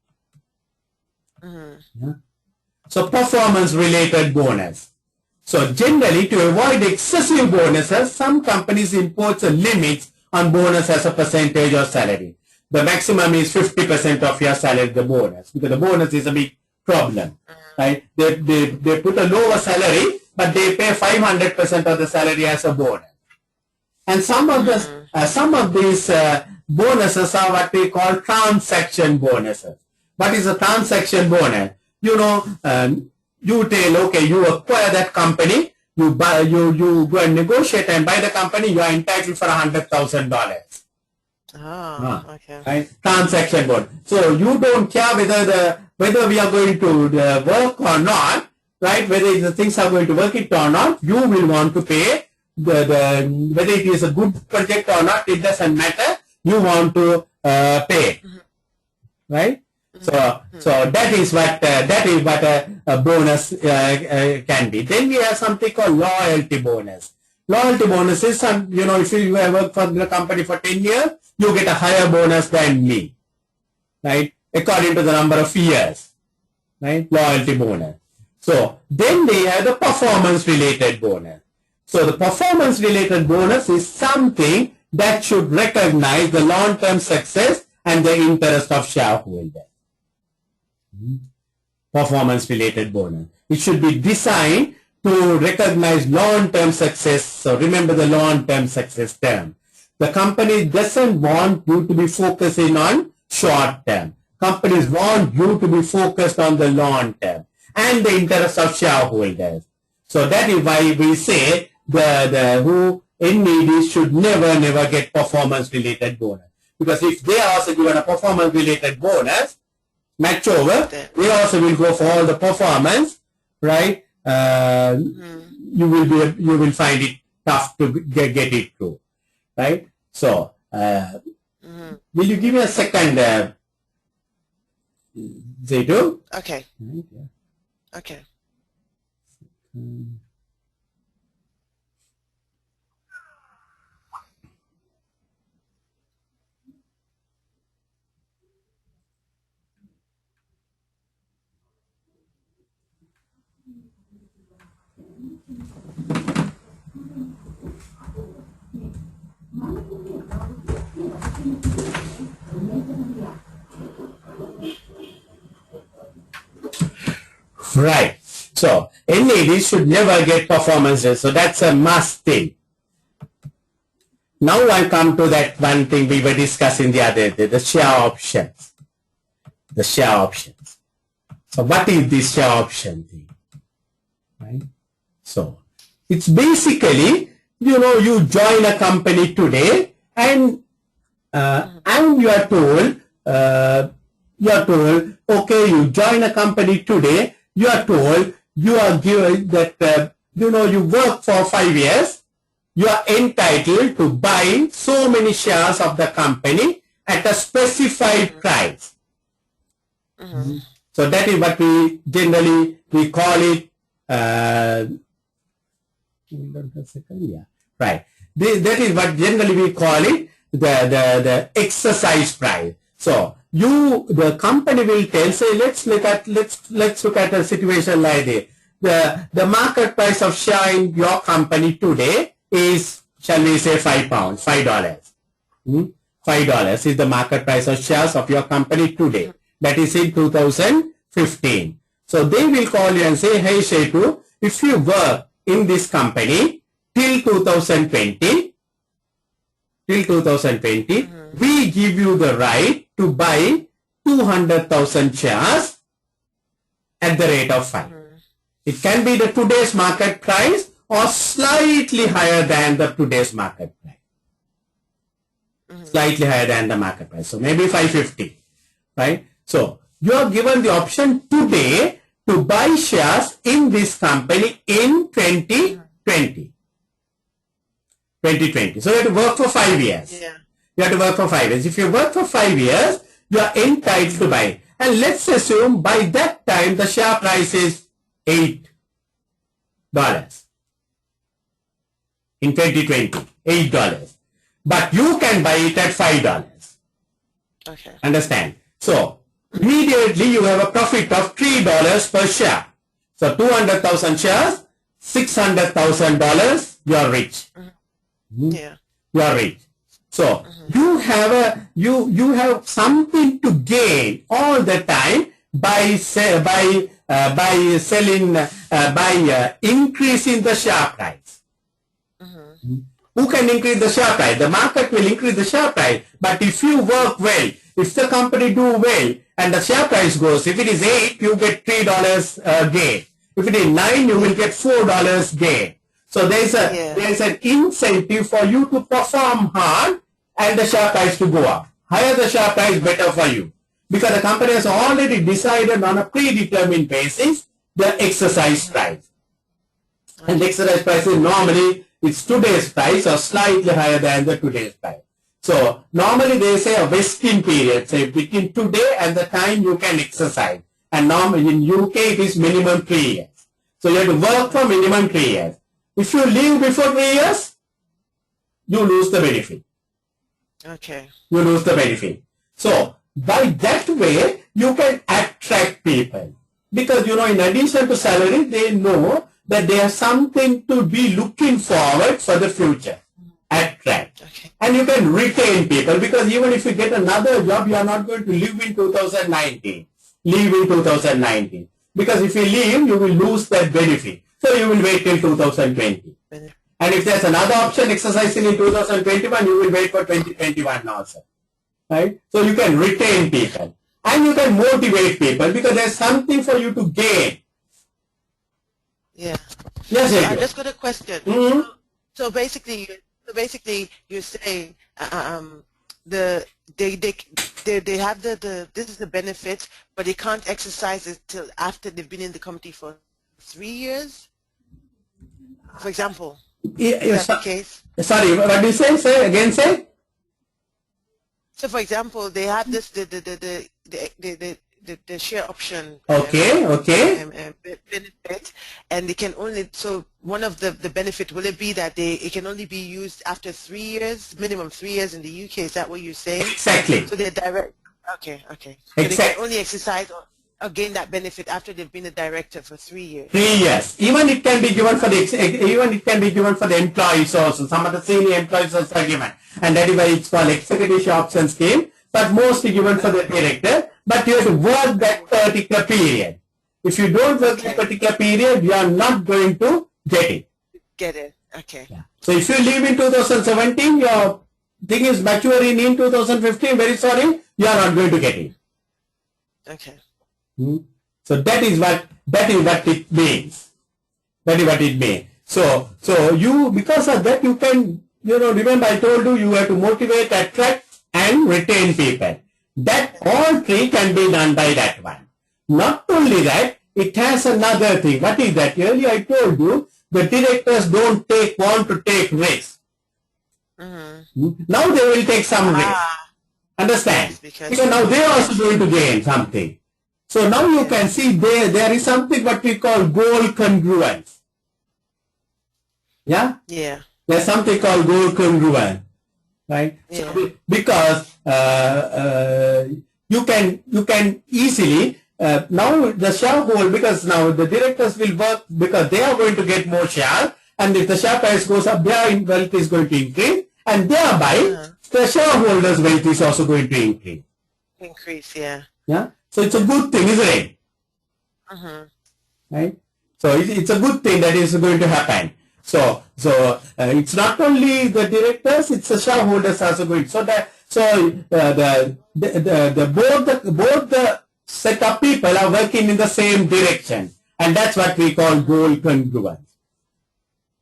So performance related bonus. So generally, to avoid excessive bonuses, some companies impose a limit on bonus as a percentage of salary. The maximum is 50% of your salary, the bonus, because the bonus is a big problem, right? They put a lower salary, but they pay 500% of the salary as a bonus. And some of these bonuses are what we call transaction bonuses. What is a transaction bonus? You know, you tell, okay, you acquire that company, you go and negotiate and buy the company, you are entitled for $100,000. Okay. Right? Transaction bonus. So you don't care whether we are going to work or not, right? Whether the things are going to work it or not, you will want to pay whether it is a good project or not, it doesn't matter. You want to pay, right? So that is what a bonus can be. Then we have something called loyalty bonus. Loyalty bonus is if you have worked for the company for 10 years, you get a higher bonus than me, right? According to the number of years, right? Loyalty bonus. So then they have the performance related bonus. So the performance related bonus is something that should recognize the long-term success and the interest of shareholders. Performance related bonus. It should be designed to recognize long-term success. So remember the long-term success term. The company doesn't want you to be focusing on short-term. Companies want you to be focused on the long-term and the interest of shareholders. So that is why we say the NEDs should never get performance-related bonus. Because if they are also given a performance-related bonus, match over, they also will go for all the performance, right? You will find it tough to get it through, right? So, will you give me a second, Shetu? Okay. Okay. Right. So, NED should never get performances. So, that's a must thing. Now, I come to that one thing we were discussing the other day, the share options. The share options. So, what is this share option thing? Right. So, it's basically, you join a company today and you are told, okay, you join a company today, you are told, you are given that, you work for 5 years, you are entitled to buy so many shares of the company at a specified price. So that is what we call it, right. That is what generally we call it, the exercise price. So the company will tell, say, let's look at a situation like this. The market price of share in your company today is, shall we say, £5, $5. $5 is the market price of shares of your company today. That is in 2015. So they will call you and say, hey Shetu, if you work in this company till 2020, we give you the right to buy 200,000 shares at the rate of 5. It can be the today's market price or slightly higher than the today's market price. Slightly higher than the market price. So maybe 550, right? So you are given the option today to buy shares in this company in 2020. So you have to work for 5 years. Yeah. You have to work for 5 years. If you work for 5 years, you are entitled to buy. And let's assume by that time the share price is $8 in 2020. $8. But you can buy it at $5. Okay. Understand? So immediately you have a profit of $3 per share. So 200,000 shares, $600,000, you are rich. Yeah. You are rich. So you have something to gain all the time by increasing the share price. who can increase the share price? The market will increase the share price. But if you work well, if the company do well, and the share price goes, if it is 8, you get $3 gain. If it is 9, you will get $4 gain. So there's an incentive for you to perform hard and the share price to go up. Higher the share price, better for you. Because the company has already decided on a predetermined basis the exercise price. And the exercise price is normally, it's today's price or slightly higher than the today's price. So normally they say a vesting period, say between today and the time you can exercise. And normally in UK it is minimum 3 years. So you have to work for minimum 3 years. If you leave before 3 years, you lose the benefit. Okay. You lose the benefit. So by that way, you can attract people. Because, you know, in addition to salary, they know that they have something to be looking forward for the future. Attract. Okay. And you can retain people, because even if you get another job, you are not going to live in 2019. Leave in 2019. Because if you leave, you will lose that benefit. So you will wait till 2020. And if there's another option exercising in 2021, you will wait for 2021 also. Right? So you can retain people. And you can motivate people, because there's something for you to gain. Yeah. Yes, so I just got a question. Mm-hmm. So basically, you're saying they have this is the benefit, but they can't exercise it till after they've been in the company for 3 years. For example, is that the case? Sorry, what do you say? Say again. Say. So, for example, they have this the share option. Okay. Benefit, and they can only, so one of the benefit, will it be that it can only be used after 3 years, minimum 3 years in the UK? Is that what you're saying? Exactly. So they're direct. Okay. So they can only exercise or gain that benefit after they've been a director for 3 years. 3 years. Even it can be given for the employees also. Some of the senior employees also are given, and that is why it's called executive share option scheme. But mostly given for the director. But you have to work that particular period. If you don't work that particular period, you are not going to get it. Get it. Okay. Yeah. So if you leave in 2017, your thing is maturing in 2015. Very sorry, you are not going to get it. Okay. So that is what it means. That is what it means. So you, because of that, you can, remember I told you, you have to motivate, attract, and retain people. That all three can be done by that one. Not only that, it has another thing. What is that? Earlier I told you, the directors don't want to take risks. Now they will take some risk. Understand? Yes, because now they are also going to gain something. So now you can see there is something what we call goal congruence. Yeah? Yeah. There's something called goal congruence. Right? Yeah. So because you can easily now the shareholder, because now the directors will work because they are going to get more shares, and if the share price goes up, their wealth is going to increase, and thereby the shareholders' wealth is also going to increase. Yeah. Yeah. So it's a good thing, isn't it? Right. So it's a good thing that is going to happen. So it's not only the directors; it's the shareholders also going. So both the set of people are working in the same direction, and that's what we call goal congruence.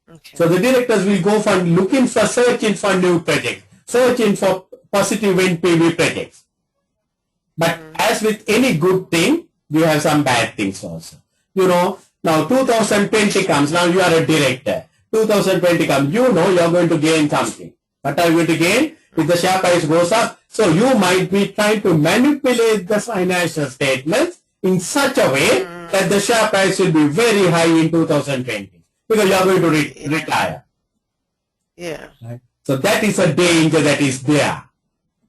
Okay. So the directors will go for searching for new projects, searching for positive NPV projects. But as with any good thing, we have some bad things also. Now 2020 comes, now you are a director. 2020 comes, you are going to gain something. What are you going to gain? If the share price goes up, so you might be trying to manipulate the financial statements in such a way that the share price will be very high in 2020 because you are going to retire. Yeah. Right? So that is a danger that is there.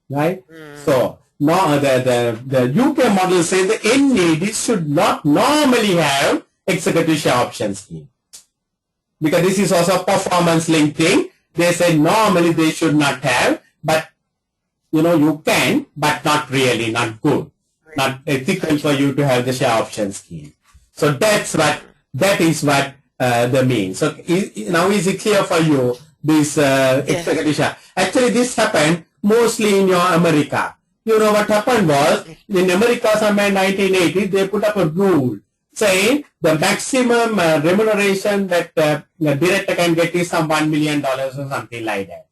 Right? So now the UK model says the NED should not normally have executive share option scheme. Because this is also a performance linked thing. They say normally they should not have, but you can, but not really, not good. Not ethical for you to have the share option scheme. So that is what the mean. So now is it clear for you this executive share. Actually, this happened mostly in your America. You know what happened was, in America somewhere in 1980, they put up a rule saying the maximum remuneration that the director can get is some $1 million or something like that.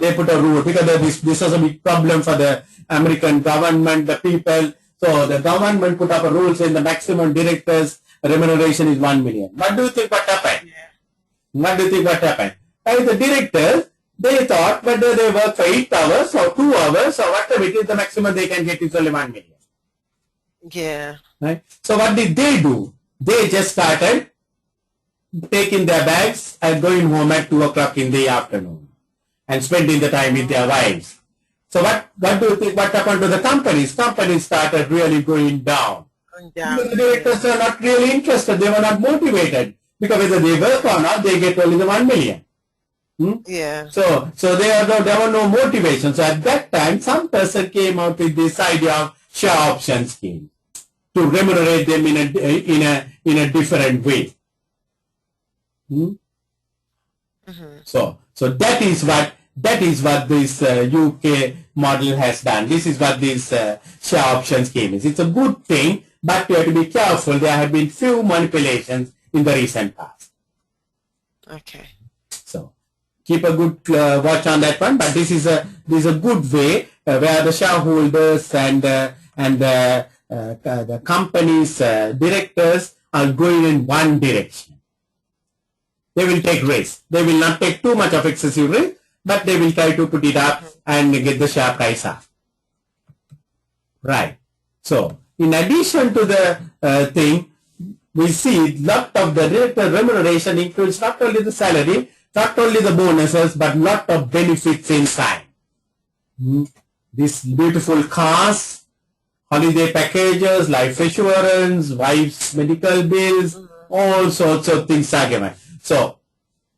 They put a rule because this was a big problem for the American government, the people. So the government put up a rule saying the maximum director's remuneration is $1 million. What do you think what happened? What do you think what happened? The directors, they thought whether they work for 8 hours or 2 hours or whatever it is, the maximum they can get is only $1 million. Yeah. Right? So what did they do? They just started taking their bags and going home at 2 o'clock in the afternoon and spending the time with their wives. So what do you think what happened to the companies? Companies started really going down. The directors are not really interested. They were not motivated because whether they work or not, they get only the $1 million. Yeah. So there were no motivation. So at that time, some person came out with this idea of share option scheme to remunerate them in a different way. So that is what this UK model has done. This is what this share option scheme is. It's a good thing, but you have to be careful. There have been few manipulations in the recent past. Okay. So keep a good watch on that one. But this is a good way where the shareholders and the company's directors are going in one direction. They will take risk. They will not take too much of excessive risk, but they will try to put it up and get the share price up. Right. So, in addition to the thing, we see lot of the director remuneration includes not only the salary, not only the bonuses, but lot of benefits inside. These beautiful cars, holiday packages, life insurance, wife's medical bills, all sorts of things are given. So,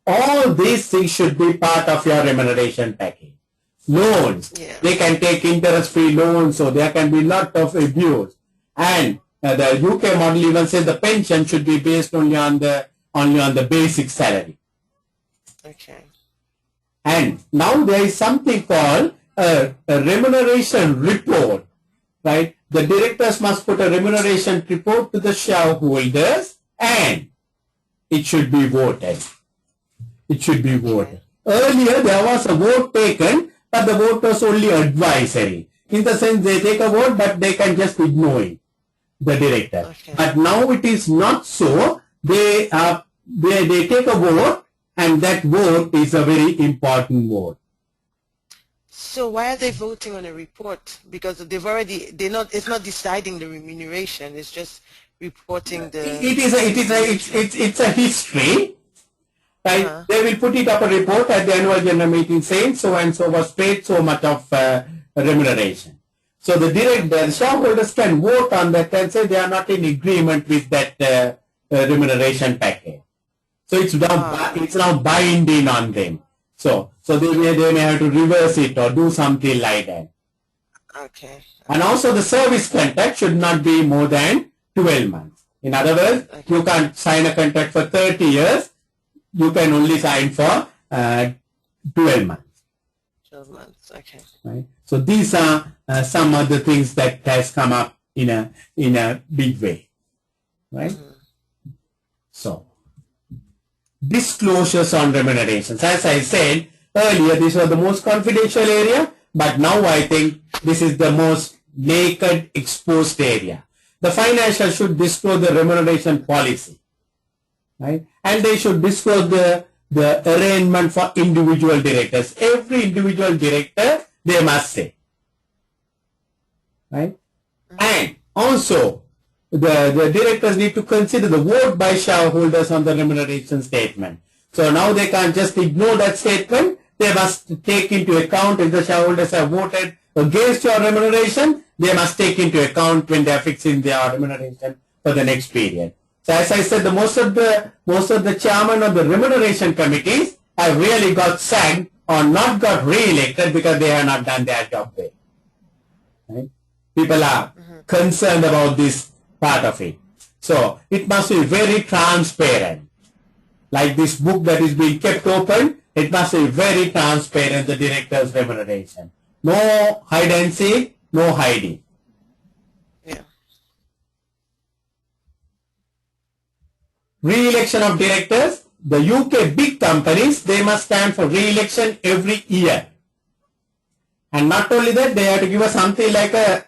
all these things should be part of your remuneration package. Loans, they can take interest-free loans, so there can be lot of abuse. And the UK model even says the pension should be based only on the basic salary. Okay. And now there is something called a remuneration report, right? The directors must put a remuneration report to the shareholders and it should be voted. It should be voted. Earlier there was a vote taken, but the vote was only advisory. In the sense they take a vote, but they can just ignore it, the director. Okay. But now it is not so. They take a vote, and that vote is a very important vote. So why are they voting on a report? Because it's not deciding the remuneration. It's just reporting the. It's a history. Right? They will put it up a report at the annual general meeting saying so and so was paid so much of remuneration. So the shareholders can vote on that and say they are not in agreement with that remuneration package. So it's now binding on them. So they may have to reverse it or do something like that. Okay. And also the service contract should not be more than 12 months. In other words, you can't sign a contract for 30 years. You can only sign for 12 months. 12 months, okay. Right. So these are some of the things that has come up in a big way, right? So disclosures on remunerations. As I said earlier, these are the most confidential area, but now I think this is the most naked, exposed area. The financial should disclose the remuneration policy. Right? And they should disclose the arrangement for individual directors. Every individual director, they must say. Right? And also, the directors need to consider the vote by shareholders on the remuneration statement. So now they can't just ignore that statement. They must take into account if the shareholders have voted against your remuneration, they must take into account when they are fixing their remuneration for the next period. So as I said, most of the chairman of the remuneration committees have really got sacked or not got re-elected because they have not done their job well. Right? People are concerned about this part of it. So it must be very transparent. Like this book that is being kept open, it must be very transparent, the director's remuneration. No hide and seek, no hiding. Yeah. Re-election of directors, the UK big companies, they must stand for re-election every year. And not only that, they have to give us something like a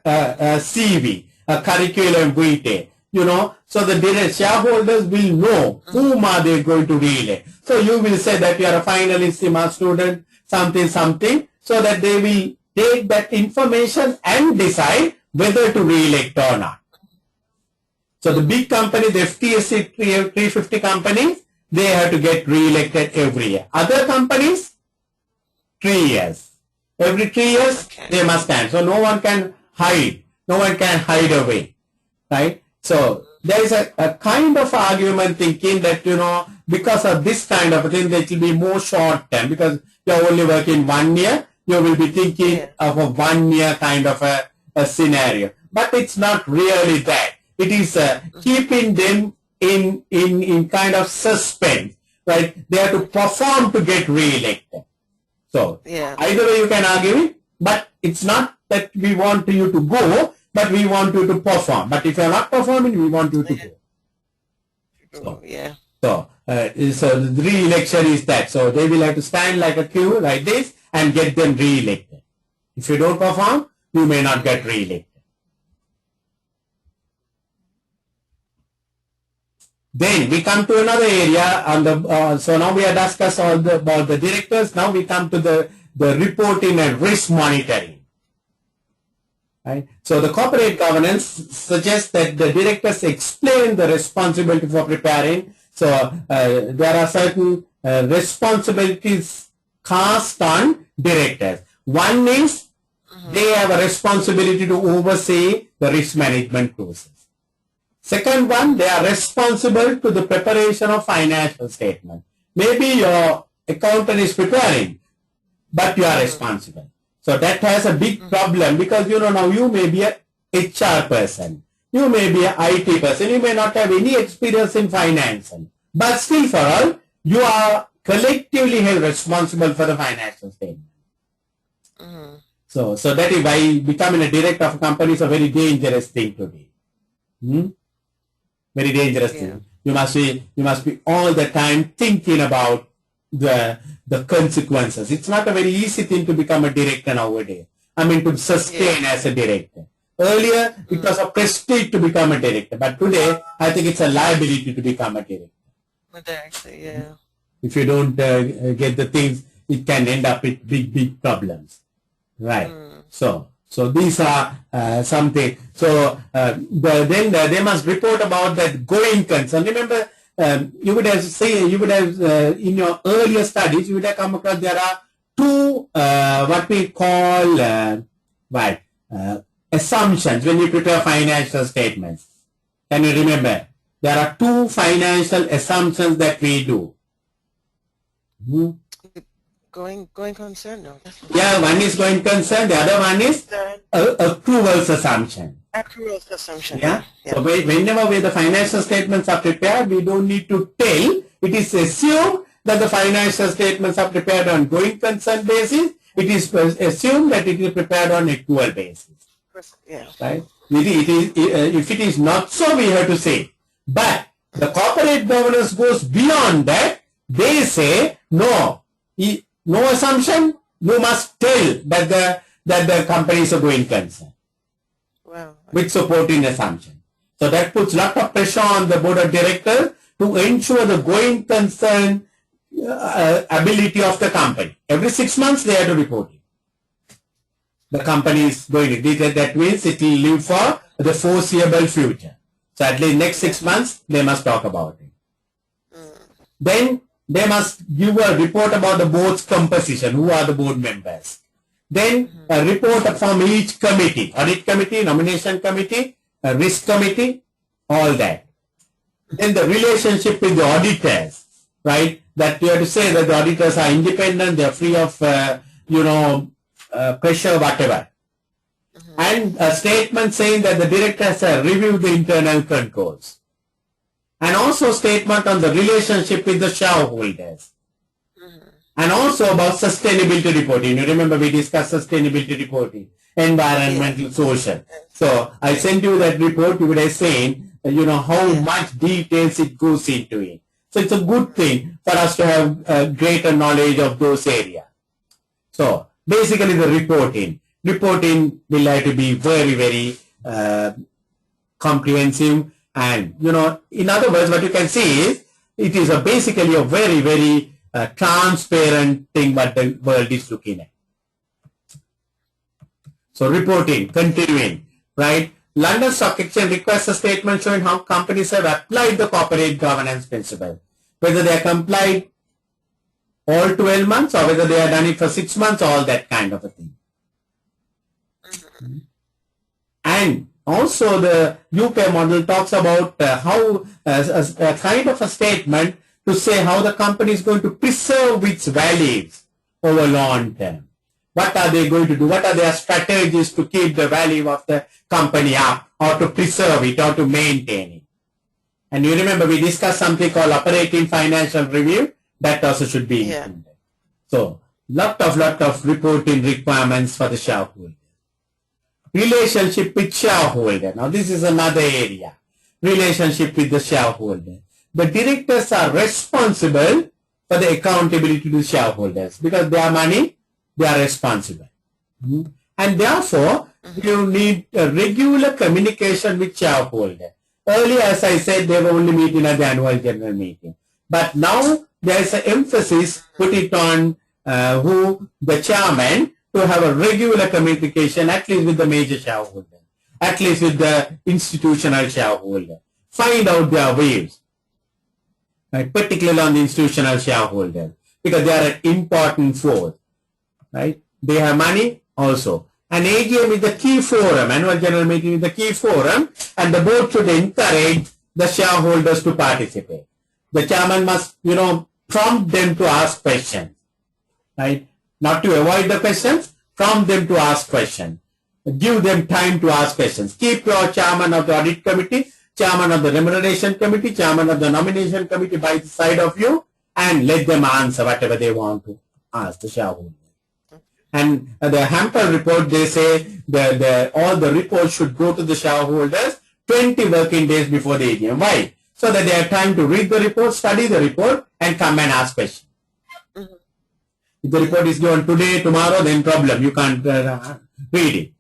CV, a curriculum vitae, you know, so the shareholders will know whom are they going to re-elect. So you will say that you are a finalissima student, something, so that they will take that information and decide whether to re-elect or not. So the big company, the FTSE 350 companies, they have to get re-elected every year. Other companies, 3 years. Every 3 years, they must stand. So no one can hide. No one can hide away. Right? So there is a kind of argument thinking that, you know, because of this kind of a thing, it will be more short term. Because you are only working 1 year, you will be thinking of a 1 year kind of a scenario. But it's not really that. It is keeping them in kind of suspense. Right? They have to perform to get re-elected. So, either way you can argue it, but it's not that we want you to go, but we want you to perform. But if you are not performing, we want you to go. So, so the re-election is that. So, they will have to stand like a queue like this and get them re-elected. If you don't perform, you may not get re-elected. Then we come to another area on the so now we have discussed all about the directors. Now we come to the reporting and risk monitoring. Right? So the corporate governance suggests that the directors explain the responsibility for preparing. So there are certain responsibilities cast on directors. One is they have a responsibility to oversee the risk management process. Second one, they are responsible to the preparation of financial statement. Maybe your accountant is preparing, but you are responsible. So that has a big problem because, you know, now you may be a HR person. You may be an IT person. You may not have any experience in finance. But still for all, you are collectively held responsible for the financial statement. So that is why becoming a director of a company is a very dangerous thing to do. Very dangerous thing. You must be all the time thinking about the consequences. It's not a very easy thing to become a director nowadays. I mean, to sustain as a director. Earlier, it was a prestige to become a director, but today, I think it's a liability to become a director. If you don't get the things, it can end up with big problems. Right. So these are something. So then they must report about that going concern. Remember, you would have in your earlier studies, you would have come across there are two what we call assumptions when you prepare financial statements. Can you remember? There are two financial assumptions that we do. Going concern, no. Yeah, one is going concern, the other one is accruals assumption. Accruals assumption. Yeah. So whenever the financial statements are prepared, we don't need to tell. It is assumed that the financial statements are prepared on going concern basis. It is assumed that it is prepared on accrual basis. Right? If it is not so, we have to say. But the corporate governance goes beyond that. They say no. No assumption, you must tell that the company is a going concern. Wow. With supporting assumption. So that puts a lot of pressure on the board of directors to ensure the going concern ability of the company. Every 6 months they have to report it. The company is going it. That means it will live for the foreseeable future. So at least next 6 months they must talk about it. Then they must give a report about the board's composition, who are the board members. Then a report from each committee, audit committee, nomination committee, risk committee, all that. Then the relationship with the auditors, right? That you have to say that the auditors are independent, they are free of, pressure, whatever. And a statement saying that the directors have reviewed the internal controls. and also statement on the relationship with the shareholders. And also about sustainability reporting. You remember we discussed sustainability reporting, environmental, social. So I sent you that report. You would have seen, how much details it goes into it. So it's a good thing for us to have greater knowledge of those areas. So basically the reporting will have to be very, very comprehensive. And, in other words, what you can see is it is basically a very, very transparent thing what the world is looking at. So reporting, continuing, right? London Stock Exchange requests a statement showing how companies have applied the corporate governance principle, whether they have complied all 12 months or whether they have done it for 6 months, all that kind of a thing. And also the UK model talks about how a kind of a statement to say how the company is going to preserve its values over long term. What are they going to do? What are their strategies to keep the value of the company up, or to preserve it, or to maintain it? And you remember we discussed something called operating financial review. That also should be included. So lot of reporting requirements for the shareholder. Relationship with shareholder. Now this is another area. Relationship with the shareholder. The directors are responsible for the accountability to the shareholders because their money, they are responsible. And therefore, you need a regular communication with shareholders. Earlier, as I said, they were only meeting at the annual general meeting. But now, there is an emphasis put it on the chairman to have a regular communication, at least with the major shareholder, at least with the institutional shareholder. Find out their views. Right, particularly on the institutional shareholder, because they are an important force, right? They have money also. And AGM is the key forum, annual general meeting is the key forum, and the board should encourage the shareholders to participate. The chairman must, prompt them to ask questions, right? Not to avoid the questions, prompt them to ask questions. Give them time to ask questions. Keep your chairman of the audit committee, chairman of the remuneration committee, chairman of the nomination committee by the side of you, and let them answer whatever they want to ask the shareholder. And the hamper report, they say all the reports should go to the shareholders 20 working days before the AGM. Why? So that they have time to read the report, study the report, and come and ask questions. If the report is given today, tomorrow, then problem. You can't read it.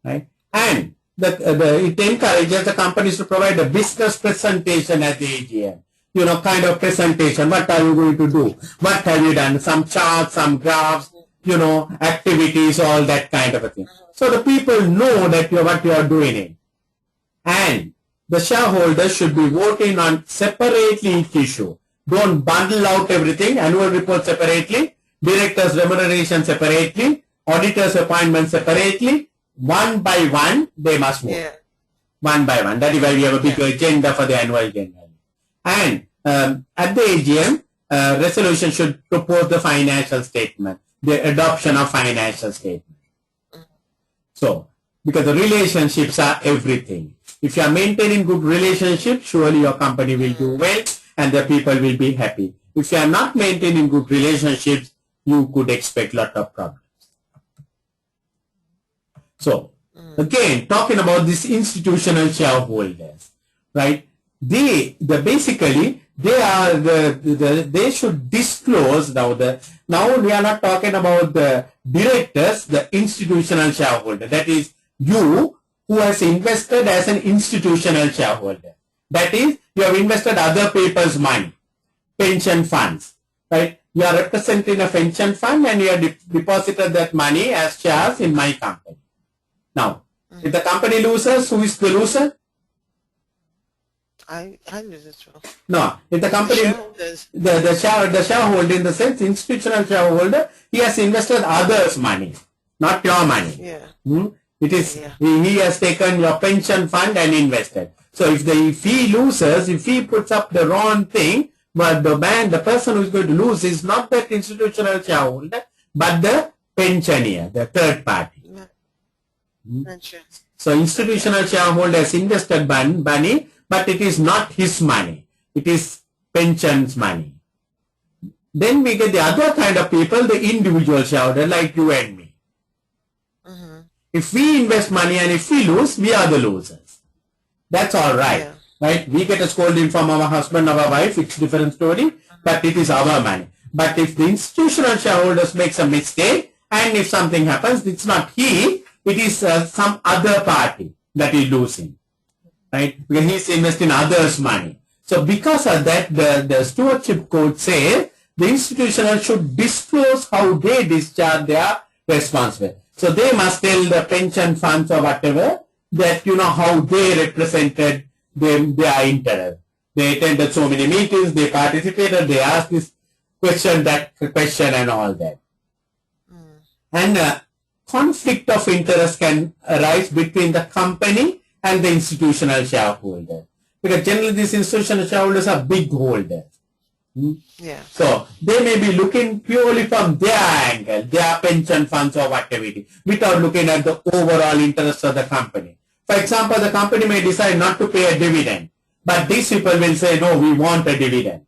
Right? And it encourages the companies to provide a business presentation at the AGM. Kind of presentation. What are you going to do? What have you done? Some charts, some graphs, activities, all that kind of a thing. So the people know that what you are doing it. And the shareholders should be voting on separately each issue. Don't bundle out everything. Annual report separately, directors' remuneration separately, auditors' appointment separately. One by one, they must vote. One by one. That is why we have a big agenda for the annual general. And at the AGM, resolution should propose the financial statement, the adoption of financial statement. So, because the relationships are everything. If you are maintaining good relationships, surely your company will do well and the people will be happy. If you are not maintaining good relationships, you could expect a lot of problems. So, again, talking about these institutional shareholders, right? They should disclose now. Now we are not talking about the directors, the institutional shareholder. That is you who has invested as an institutional shareholder. That is, you have invested other people's money, pension funds, right? You are representing a pension fund and you have deposited that money as shares in my company. Now, if the company loses, who is the loser? I lose it too. No, if the company, the shareholder, in the sense, institutional shareholder, he has invested others' money, not your money. Yeah. It is, he has taken your pension fund and invested. So if he loses, if he puts up the wrong thing, but the person who is going to lose is not that institutional shareholder, but the pensioner, the third party. Yeah. So institutional shareholders invested money, but it is not his money. It is pension's money. Then we get the other kind of people, the individual shareholder like you and me. If we invest money and if we lose, we are the losers. That's all right. Yeah. Right? We get a scolding from our husband or our wife, it's a different story, but it is our money. But if the institutional shareholders makes a mistake and if something happens, it's not he, it is some other party that is losing. Right? Because he's investing others' money. So because of that, the stewardship code says the institutional should disclose how they discharge their responsibility. So they must tell the pension funds or whatever that how they represented their interest. They attended so many meetings, they participated, they asked this question, that question and all that. And conflict of interest can arise between the company and the institutional shareholder. Because generally these institutional shareholders are big holders. Yeah. So they may be looking purely from their angle, their pension funds or whatever it is, without looking at the overall interest of the company. For example, the company may decide not to pay a dividend, but these people will say, no, we want a dividend,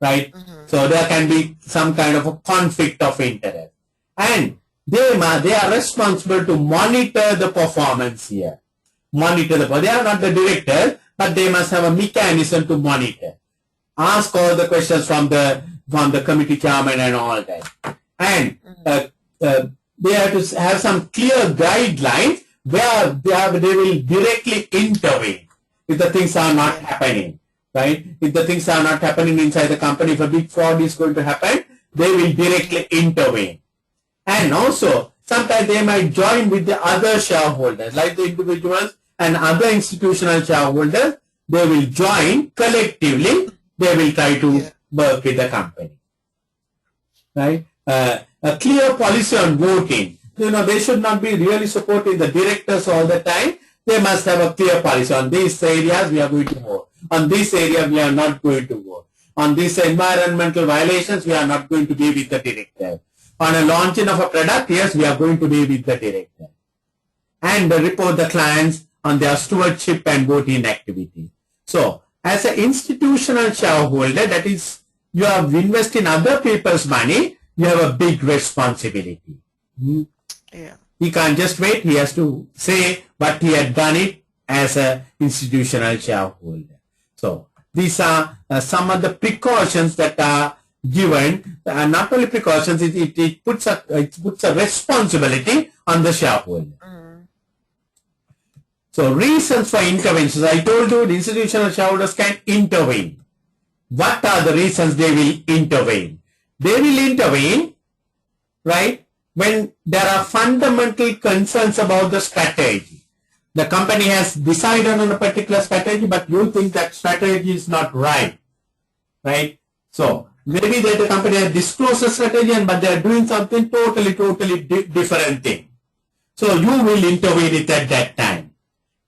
right? So there can be some kind of a conflict of interest. And they are responsible to monitor the performance here. They are not the directors, but they must have a mechanism to monitor. Ask all the questions from the committee chairman and all that. And they have to have some clear guidelines where they will directly intervene if the things are not happening, right? If the things are not happening inside the company, if a big fraud is going to happen, they will directly intervene. And also, sometimes they might join with the other shareholders, like the individuals and other institutional shareholders. They will join collectively. They will try to work with the company, right? A clear policy on voting. They should not be really supporting the directors all the time. They must have a clear policy. On these areas, we are going to vote. On this area, we are not going to vote. On these environmental violations, we are not going to be with the director. On a launching of a product, yes, we are going to be with the director. And report the clients on their stewardship and voting activity. So, as an institutional shareholder, that is, you have invested in other people's money, you have a big responsibility. Yeah. He can't just wait, he has to say what he had done it as an institutional shareholder. So, these are some of the precautions that are given, not only precautions, it puts a responsibility on the shareholder. So reasons for interventions. I told you the institutional shareholders can intervene. What are the reasons they will intervene? They will intervene, right, when there are fundamental concerns about the strategy. The company has decided on a particular strategy, but you think that strategy is not right, right? So maybe that the company has disclosed a strategy, but they are doing something totally different thing. So you will intervene it at that time.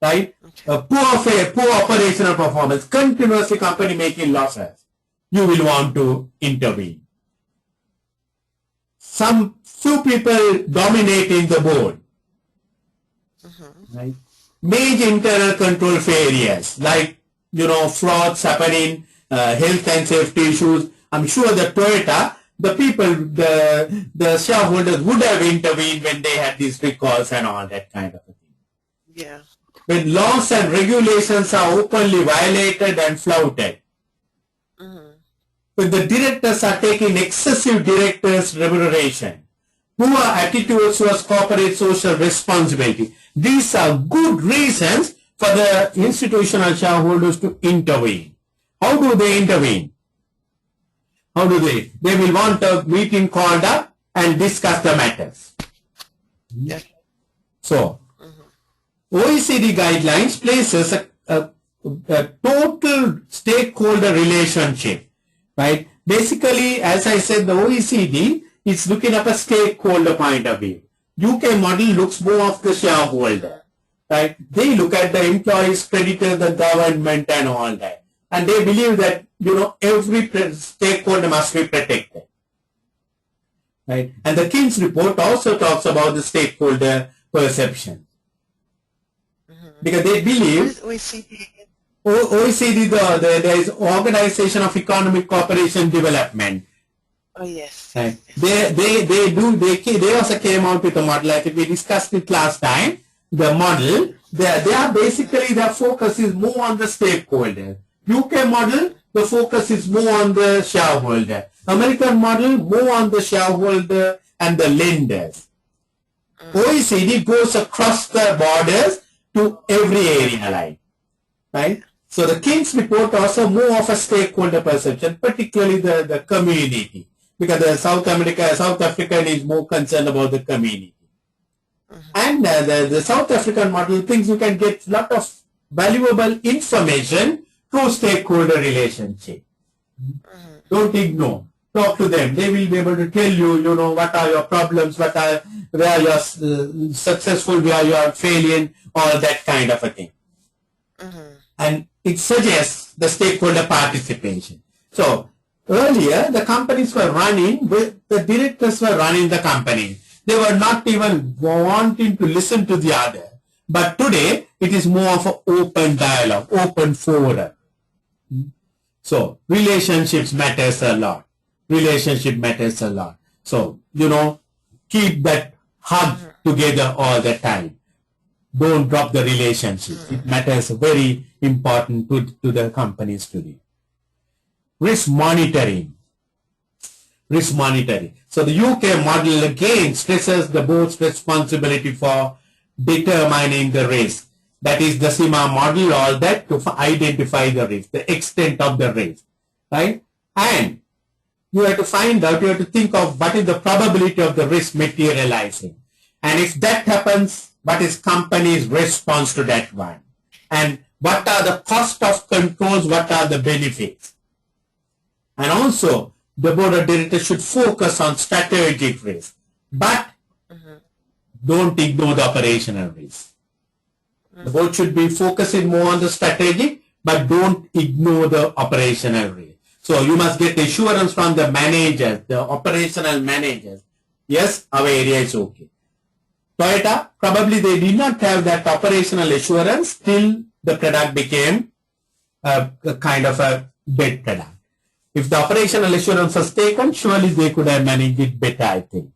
Right? Poor operational performance, continuously company making losses. You will want to intervene. Few people dominating the board. Right? Major internal control failures, like frauds happening, health and safety issues. I'm sure the Toyota, the people, the shareholders would have intervened when they had these recalls and all that kind of thing. Yeah. When laws and regulations are openly violated and flouted. When the directors are taking excessive directors' remuneration. Poor attitudes towards corporate social responsibility. These are good reasons for the institutional shareholders to intervene. How do they intervene? How do they? They will want a meeting called up and discuss the matters. Yeah. So, OECD guidelines places a total stakeholder relationship, right? Basically, as I said, the OECD is looking at a stakeholder point of view. UK model looks more of the shareholder, right? They look at the employees, creditors, the government and all that. And they believe that, every stakeholder must be protected, right? And the King's report also talks about the stakeholder perception. Because they believe OECD, there is Organization of Economic Cooperation Development. Oh yes. Right. Yes. They also came out with a model. I think we discussed it last time. The model, they are basically, their focus is more on the stakeholder. UK model, the focus is more on the shareholder. American model, more on the shareholder and the lenders. OECD goes across the borders to every area line. Right? So the King's report also more of a stakeholder perception, particularly the community. Because the South African is more concerned about the community. And the South African model thinks you can get a lot of valuable information through stakeholder relationship. Don't ignore. Talk to them. They will be able to tell you, what are your problems, where you are successful, where you are failing, all that kind of a thing. And it suggests the stakeholder participation. So, earlier, the companies were running, the directors were running the company. They were not even wanting to listen to the other. But today, it is more of an open dialogue, open forum. So, relationships matters a lot. Relationship matters a lot. So, keep that hug together all the time. Don't drop the relationship. It matters very important to the companies today. Risk monitoring. Risk monitoring. So the UK model again stresses the board's responsibility for determining the risk. That is the CIMA model, all that, to identify the risk, the extent of the risk. Right? And you have to find out, you have to think of what is the probability of the risk materializing. And if that happens, what is company's response to that one? And what are the cost of controls, what are the benefits? And also, the board of directors should focus on strategic risk, but don't ignore the operational risk. The board should be focusing more on the strategic, but don't ignore the operational risk. So you must get assurance from the managers, the operational managers. Yes, our area is okay. Toyota, probably they did not have that operational assurance till the product became a kind of a dead product. If the operational assurance was taken, surely they could have managed it better, I think.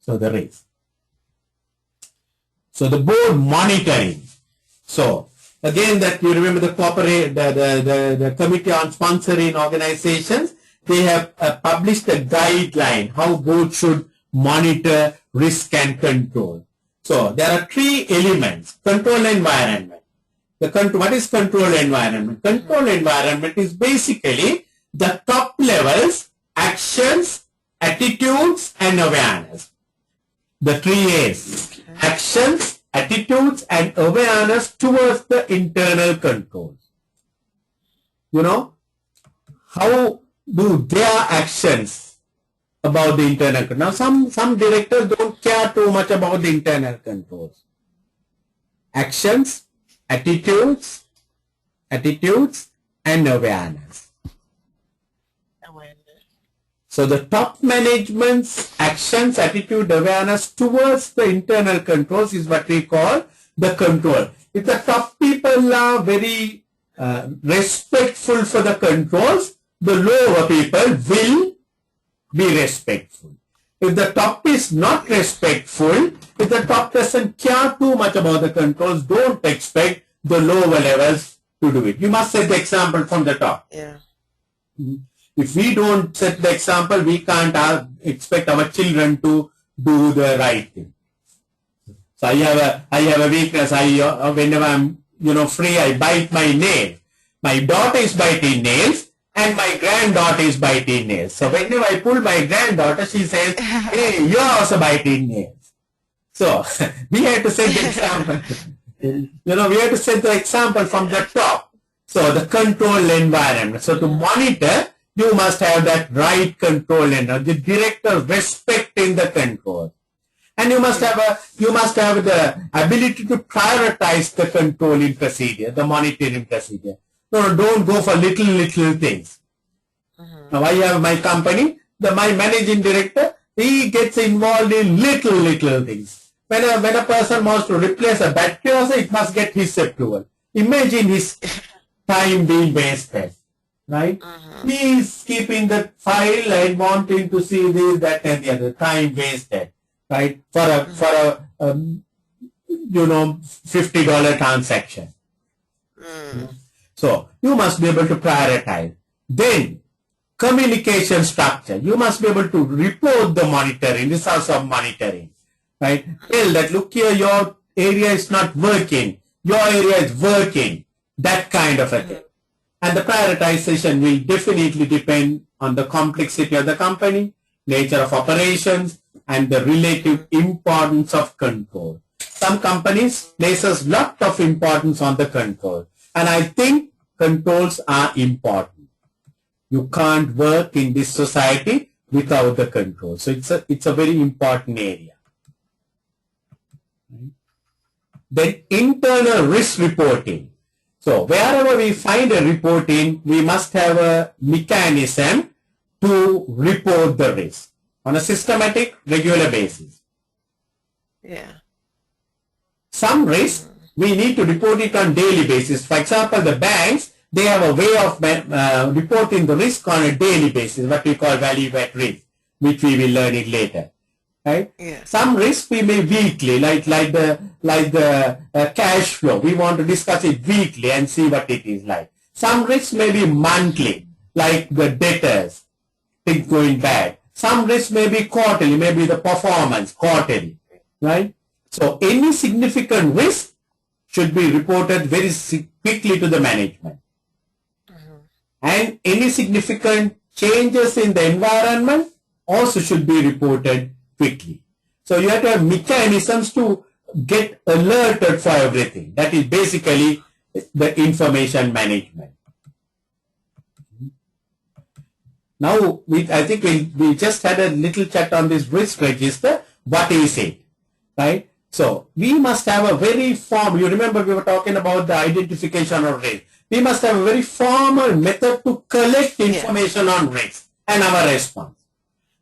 So the risk. So the board monitoring. So again, that you remember the Committee on Sponsoring Organizations, they have published a guideline how board should monitor risk and control. So there are three elements. Control environment. What is control environment? Control environment is basically the top levels, actions, attitudes, and awareness. The three A's. Actions, attitudes, and awareness towards the internal controls. How do their actions about the internal control? Now, some directors don't care too much about the internal controls. Actions, attitudes, and awareness. So the top management's actions, attitude, awareness towards the internal controls is what we call the control. If the top people are very respectful for the controls, the lower people will be respectful. If the top is not respectful, if the top doesn't care too much about the controls, don't expect the lower levels to do it. You must set the example from the top. Yeah. If we don't set the example, we can't expect our children to do the right thing. So I have a weakness. Whenever I'm free, I bite my nail. My daughter is biting nails, and my granddaughter is biting nails. So whenever I pull my granddaughter, she says, "Hey, you're also biting nails." So we have to set the example. We have to set the example from the top. So the control environment. So to monitor, you must have that right control environment. The director respecting the control. And you must have the ability to prioritize the controlling procedure, the monitoring procedure. No, don't go for little things. Now I have my company, my managing director, he gets involved in little things. When a person wants to replace a battery also, it must get his approval. imagine his time being wasted, right? He is keeping the file and wanting to see this, that, and the other. Time wasted, right? For a $50 transaction. So you must be able to prioritize. Then communication structure. You must be able to report the monitoring, results of monitoring, right? Tell that, look here, your area is not working. Your area is working. That kind of a thing. And the prioritization will definitely depend on the complexity of the company, nature of operations, and the relative importance of control. Some companies places lot of importance on the control. And I think controls are important. You can't work in this society without the control. So it's a very important area. Then internal risk reporting. So wherever we find a reporting, we must have a mechanism to report the risk on a systematic, regular basis. Yeah. Some risk, we need to report it on daily basis. For example, the banks, they have a way of reporting the risk on a daily basis, what we call value-add risk, which we will learn it later. Right? Yeah. Some risk we may weekly, like the cash flow. We want to discuss it weekly and see what it is like. Some risk may be monthly, like the debtors, things going bad. Some risk may be quarterly, maybe the performance quarterly, right? So any significant risk should be reported very quickly to the management. And any significant changes in the environment also should be reported quickly. So you have to have mechanisms to get alerted for everything. That is basically the information management. Now, I think we just had a little chat on this risk register. What is it? Right? So we must have a very formal, you remember we were talking about the identification of risk. We must have a very formal method to collect information on risk and our response.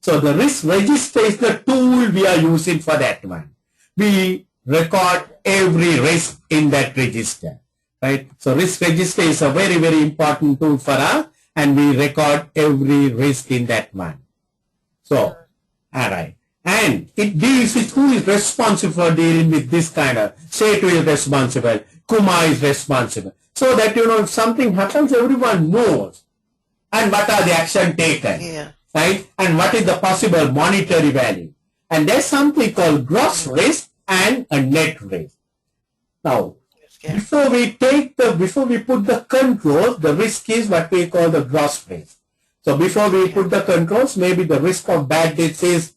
So the risk register is the tool we are using for that one. We record every risk in that register, right? So risk register is a very, very important tool for us, and we record every risk in that one. So, all right. And it deals with who is responsible for dealing with this kind of, Shetu is responsible, Kuma is responsible. So that, if something happens, everyone knows. And what are the action taken? Yeah. Right? And what is the possible monetary value? And there's something called gross risk and a net risk. Now, before we put the controls, the risk is what we call the gross risk. So before we put the controls, maybe the risk of bad debts is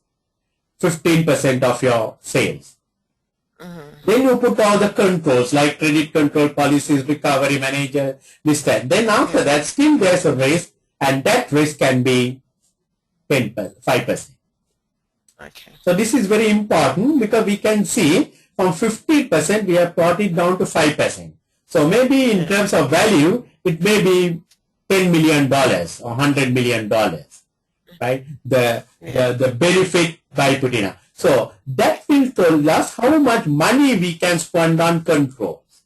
15% of your sales. Then you put all the controls like credit control policies, recovery manager, this, that. Then after that, still there's a risk, and that risk can be 5%. Okay. So this is very important because we can see from 50% we have brought it down to 5%. So maybe in terms of value, it may be $10 million or $100 million, right? The benefit by putting up. So that will tell us how much money we can spend on controls.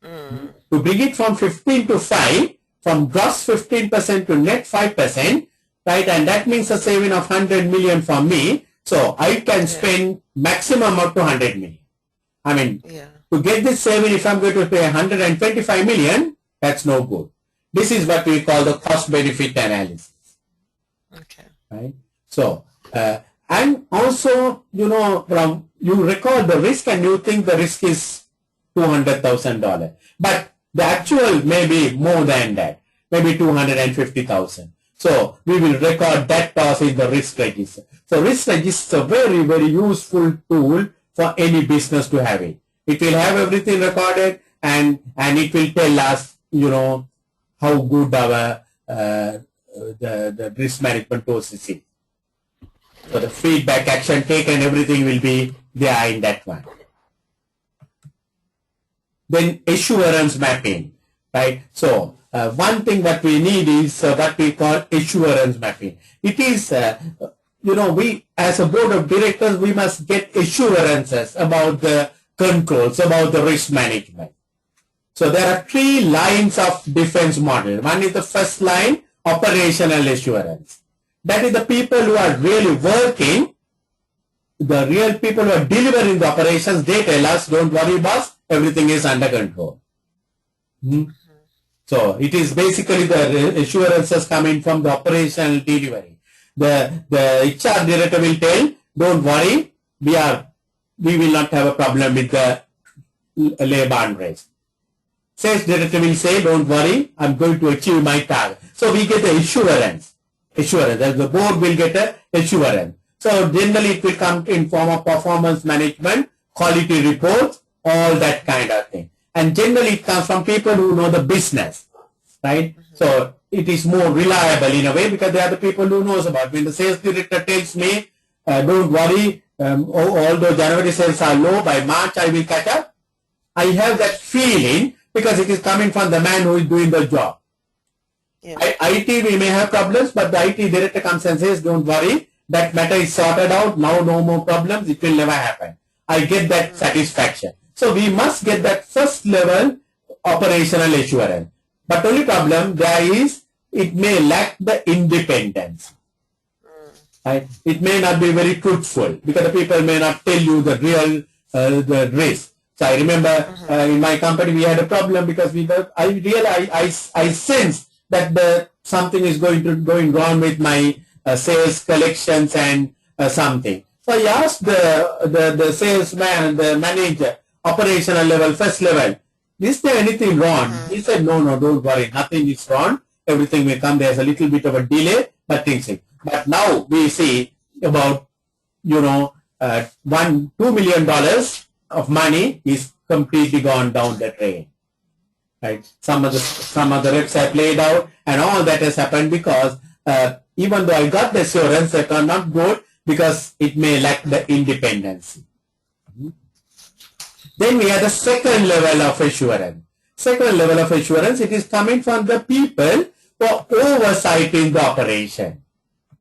To bring it from 15 to 5, from gross 15% to net 5%, right? And that means a saving of 100 million for me. So I can spend maximum up to 100 million. I mean, to get this saving, if I'm going to pay 125 million, that's no good. This is what we call the cost benefit analysis. Okay. Right? So, and also, you record the risk and you think the risk is $200,000. But the actual may be more than that, maybe 250,000. So we will record that cost in the risk register. So risk register is a very, very useful tool for any business to have it. It will have everything recorded, and it will tell us, how good our the risk management process is. So the feedback, action taken, everything will be there in that one. Then assurance mapping, right? So one thing that we need is what we call assurance mapping. It is, we as a board of directors, we must get assurances about the controls, about the risk management. So there are 3 lines of defense model. One is the first line, operational assurance. That is the people who are really working, the real people who are delivering the operations. They tell us, don't worry boss, everything is under control. So it is basically the assurances coming from the operational delivery. The HR director will tell, don't worry, we will not have a problem with the labor unrest. Sales director will say, don't worry, I'm going to achieve my target. So we get the assurance. The board will get a assurance. So generally it will come in form of performance management, quality reports, all that kind of thing. And generally it comes from people who know the business, right? So it is more reliable in a way because they are the people who knows about. When the sales director tells me, don't worry, although January sales are low, by March I will catch up. I have that feeling because it is coming from the man who is doing the job. Yeah. IT, we may have problems, but the IT director comes and says, don't worry, that matter is sorted out, now no more problems, it will never happen. I get that satisfaction. So we must get that first level operational assurance. But only problem there is, it may lack the independence. Right? It may not be very truthful because the people may not tell you the real the risk. So I remember in my company we had a problem because I sensed that something is going wrong with my sales collections and something. So I asked the salesman, the manager, operational level, first level, is there anything wrong? He said, no, don't worry, nothing is wrong. Everything will come. There's a little bit of a delay, but things. But now we see about, $2 million of money is completely gone down the drain. Right? Some of the reps have played out, and all that has happened because even though I got the assurance, that are not good because it may lack the independence. Then we have the second level of assurance. Second level of assurance, it is coming from the people who are oversighting the operation.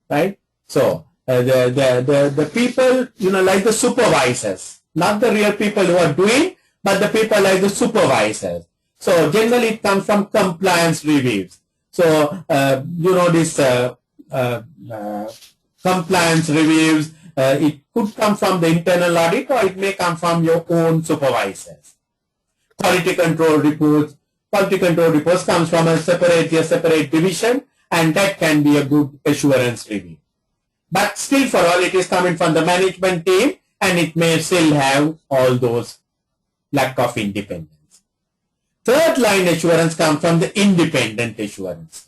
Right? So the people, like the supervisors, not the real people who are doing, but the people like the supervisors. So generally it comes from compliance reviews. So, this compliance reviews, it could come from the internal audit or it may come from your own supervisors. Quality control reports comes from a separate division, and that can be a good assurance review. But still for all, it is coming from the management team, and it may still have all those lack of independence. Third line assurance comes from the independent assurance.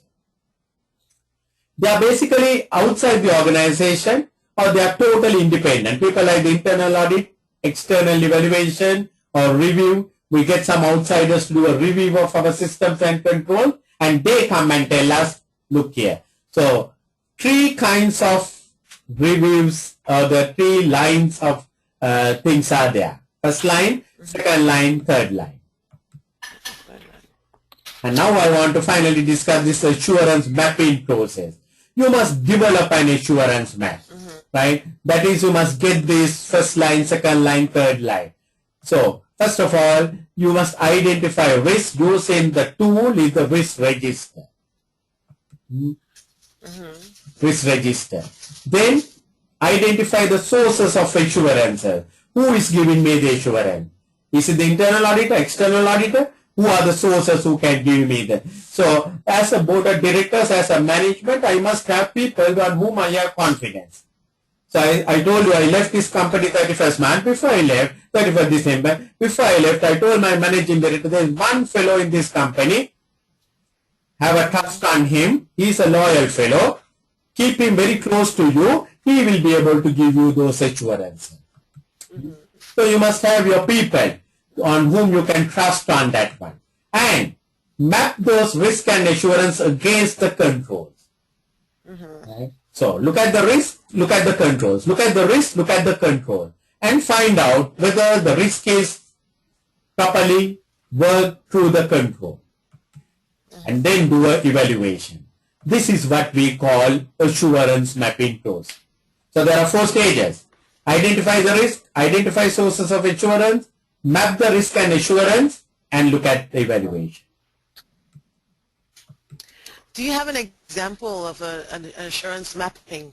They are basically outside the organization, or they are totally independent. People like the internal audit, external evaluation or review. We get some outsiders to do a review of our systems and control, and they come and tell us, look here. So 3 kinds of reviews, the 3 lines of things are there. First line, second line, third line. And now I want to finally discuss this assurance mapping process. You must develop an assurance map, right? That is, you must get this first line, second line, third line. So, first of all, you must identify risk. Using the tool is the risk register. Risk register. Then, identify the sources of assurance. Who is giving me the assurance? Is it the internal auditor, external auditor? Who are the sources who can give me that? So, as a board of directors, as a management, I must have people on whom I have confidence. So, I told you I left this company 31st March. Before I left, 31st December, before I left, I told my managing director, there is one fellow in this company, have a trust on him. He is a loyal fellow. Keep him very close to you. He will be able to give you those assurances. So, you must have your people on whom you can trust on that one, and map those risk and assurance against the controls. Right? So look at the risk, look at the controls, look at the risk, look at the control, and find out whether the risk is properly worked through the control, and then do an evaluation. This is what we call assurance mapping process. So there are 4 stages: identify the risk, identify sources of assurance, map the risk and assurance, and look at the evaluation. Do you have an example of an assurance mapping?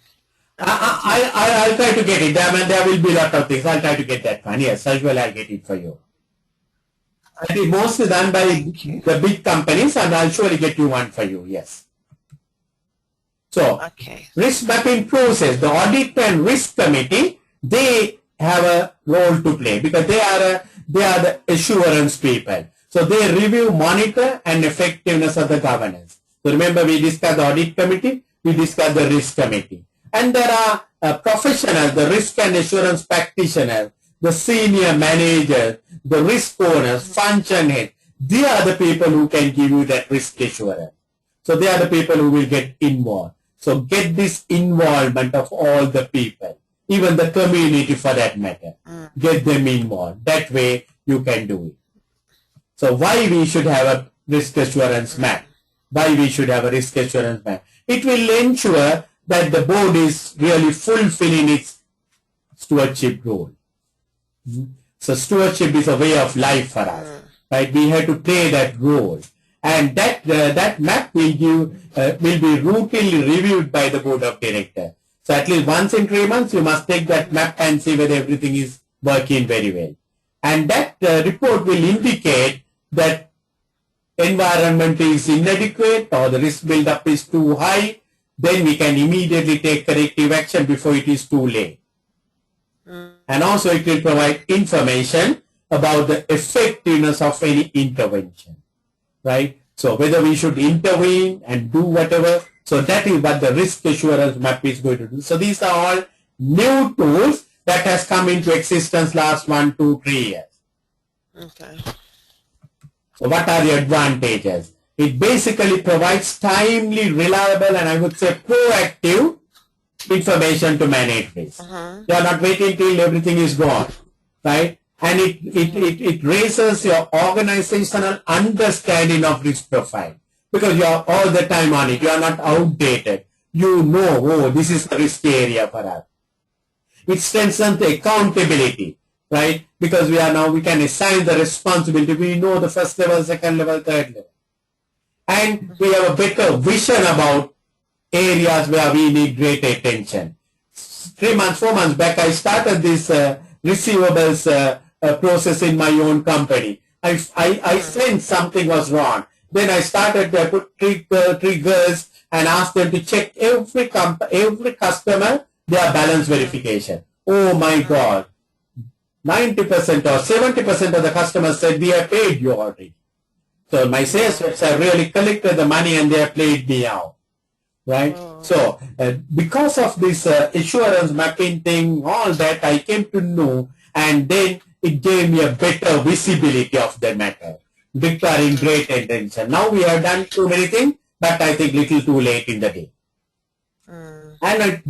I'll try to get it. There will be a lot of things. I'll try to get that one. Yes, as well I'll get it for you. I think mostly done by the big companies, and I'll surely get you one for you. Yes. So, risk mapping process, the audit and risk committee, they have a role to play because they are the assurance people. So they review, monitor, and effectiveness of the governance. So remember, we discussed the audit committee, we discussed the risk committee. And there are professionals, the risk and assurance practitioners, the senior managers, the risk owners, function heads. They are the people who can give you that risk assurance. So they are the people who will get involved. So get this involvement of all the people, even the community for that matter. Get them involved. That way you can do it. So why we should have a risk assurance map? Why we should have a risk assurance map? It will ensure that the board is really fulfilling its stewardship role. So stewardship is a way of life for us, right? We have to play that role, and that map will be routinely reviewed by the board of directors. So at least once in 3 months, you must take that map and see whether everything is working very well. And that report will indicate that environment is inadequate or the risk build-up is too high. Then we can immediately take corrective action before it is too late. And also it will provide information about the effectiveness of any intervention, right? So whether we should intervene and do whatever. So that is what the risk assurance map is going to do. So these are all new tools that has come into existence last 1, 2, 3 years. Okay. So what are the advantages? It basically provides timely, reliable, and I would say proactive information to manage risk. You are not waiting till everything is gone, right? And it raises your organizational understanding of risk profile because you are all the time on it. You are not outdated. You know, oh, this is the risk area for us. It strengthens the accountability, right? Because we can assign the responsibility. We know the first level, second level, third level. And we have a better vision about areas where we need great attention. 3 months, 4 months back, I started this receivables process in my own company. I sensed something was wrong. Then I started to put triggers and ask them to check every customer their balance verification. Oh my God. 90% or 70% of the customers said, we have paid you already. So my sales reps have really collected the money and they have played me out, right? So because of this assurance mapping thing, all that I came to know, and then it gave me a better visibility of the matter, requiring great attention. Now we have done too many things, but I think little too late in the day. And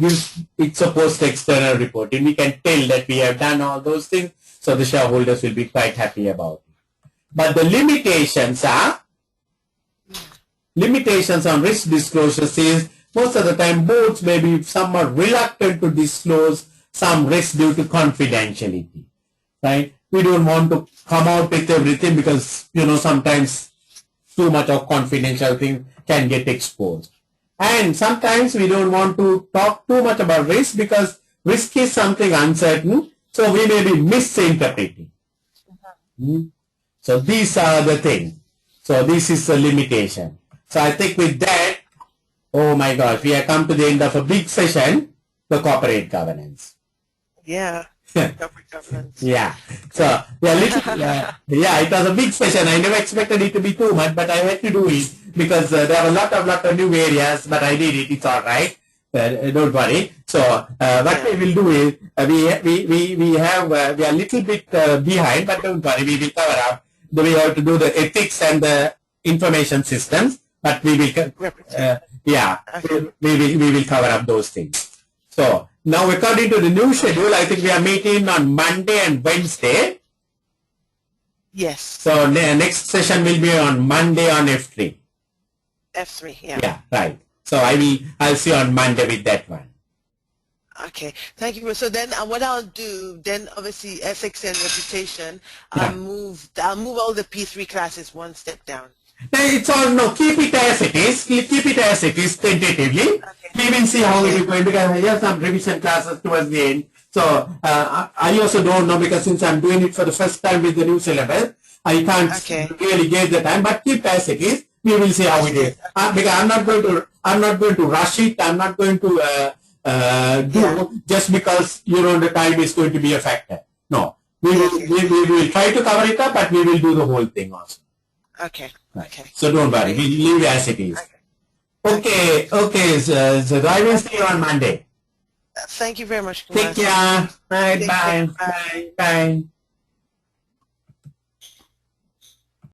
it's a post-external reporting. We can tell that we have done all those things, so the shareholders will be quite happy about it. But the limitations on risk disclosure says most of the time boards may be somewhat reluctant to disclose some risk due to confidentiality, right? We don't want to come out with everything because, sometimes too much of confidential things can get exposed. And sometimes we don't want to talk too much about risk because risk is something uncertain, so we may be misinterpreting. So these are the things. So this is a limitation. So I think with that, oh my God, we have come to the end of a big session, the corporate governance. Yeah. Corporate governance. Yeah. So it was a big session. I never expected it to be too much, but I had to do it because there are a lot of new areas, but I did it. It's all right. Don't worry. So what we will do is we are a little bit behind, but don't worry, we will cover up. We have to do the ethics and the information systems, but we will we will cover up those things. So now according to the new schedule, I think we are meeting on Monday and Wednesday. Yes. So next session will be on Monday on F3. F3, yeah. Yeah, right. So I'll see you on Monday with that one. Okay, thank you. So then, what I'll do then, obviously, ethics and reputation, Yeah. I'll move all the P3 classes one step down. It's all, no, keep it as it is. Keep it as it is tentatively. Okay. We will see how it Okay. is going, because I have some revision classes towards the end. So I also don't know, because since I'm doing it for the first time with the new syllabus, I can't Okay. really gauge the time. But keep as it is. We will see how it is. Because I'm not going to rush it. I'm not going to do just because the time is going to be a factor. No, we will try to cover it up, but we will do the whole thing also. Okay. Okay. So don't worry, we leave it as it is. Okay. So I will see you on Monday. Thank you very much, Take Kumar. care. Bye. Take care. Bye. Bye. Bye.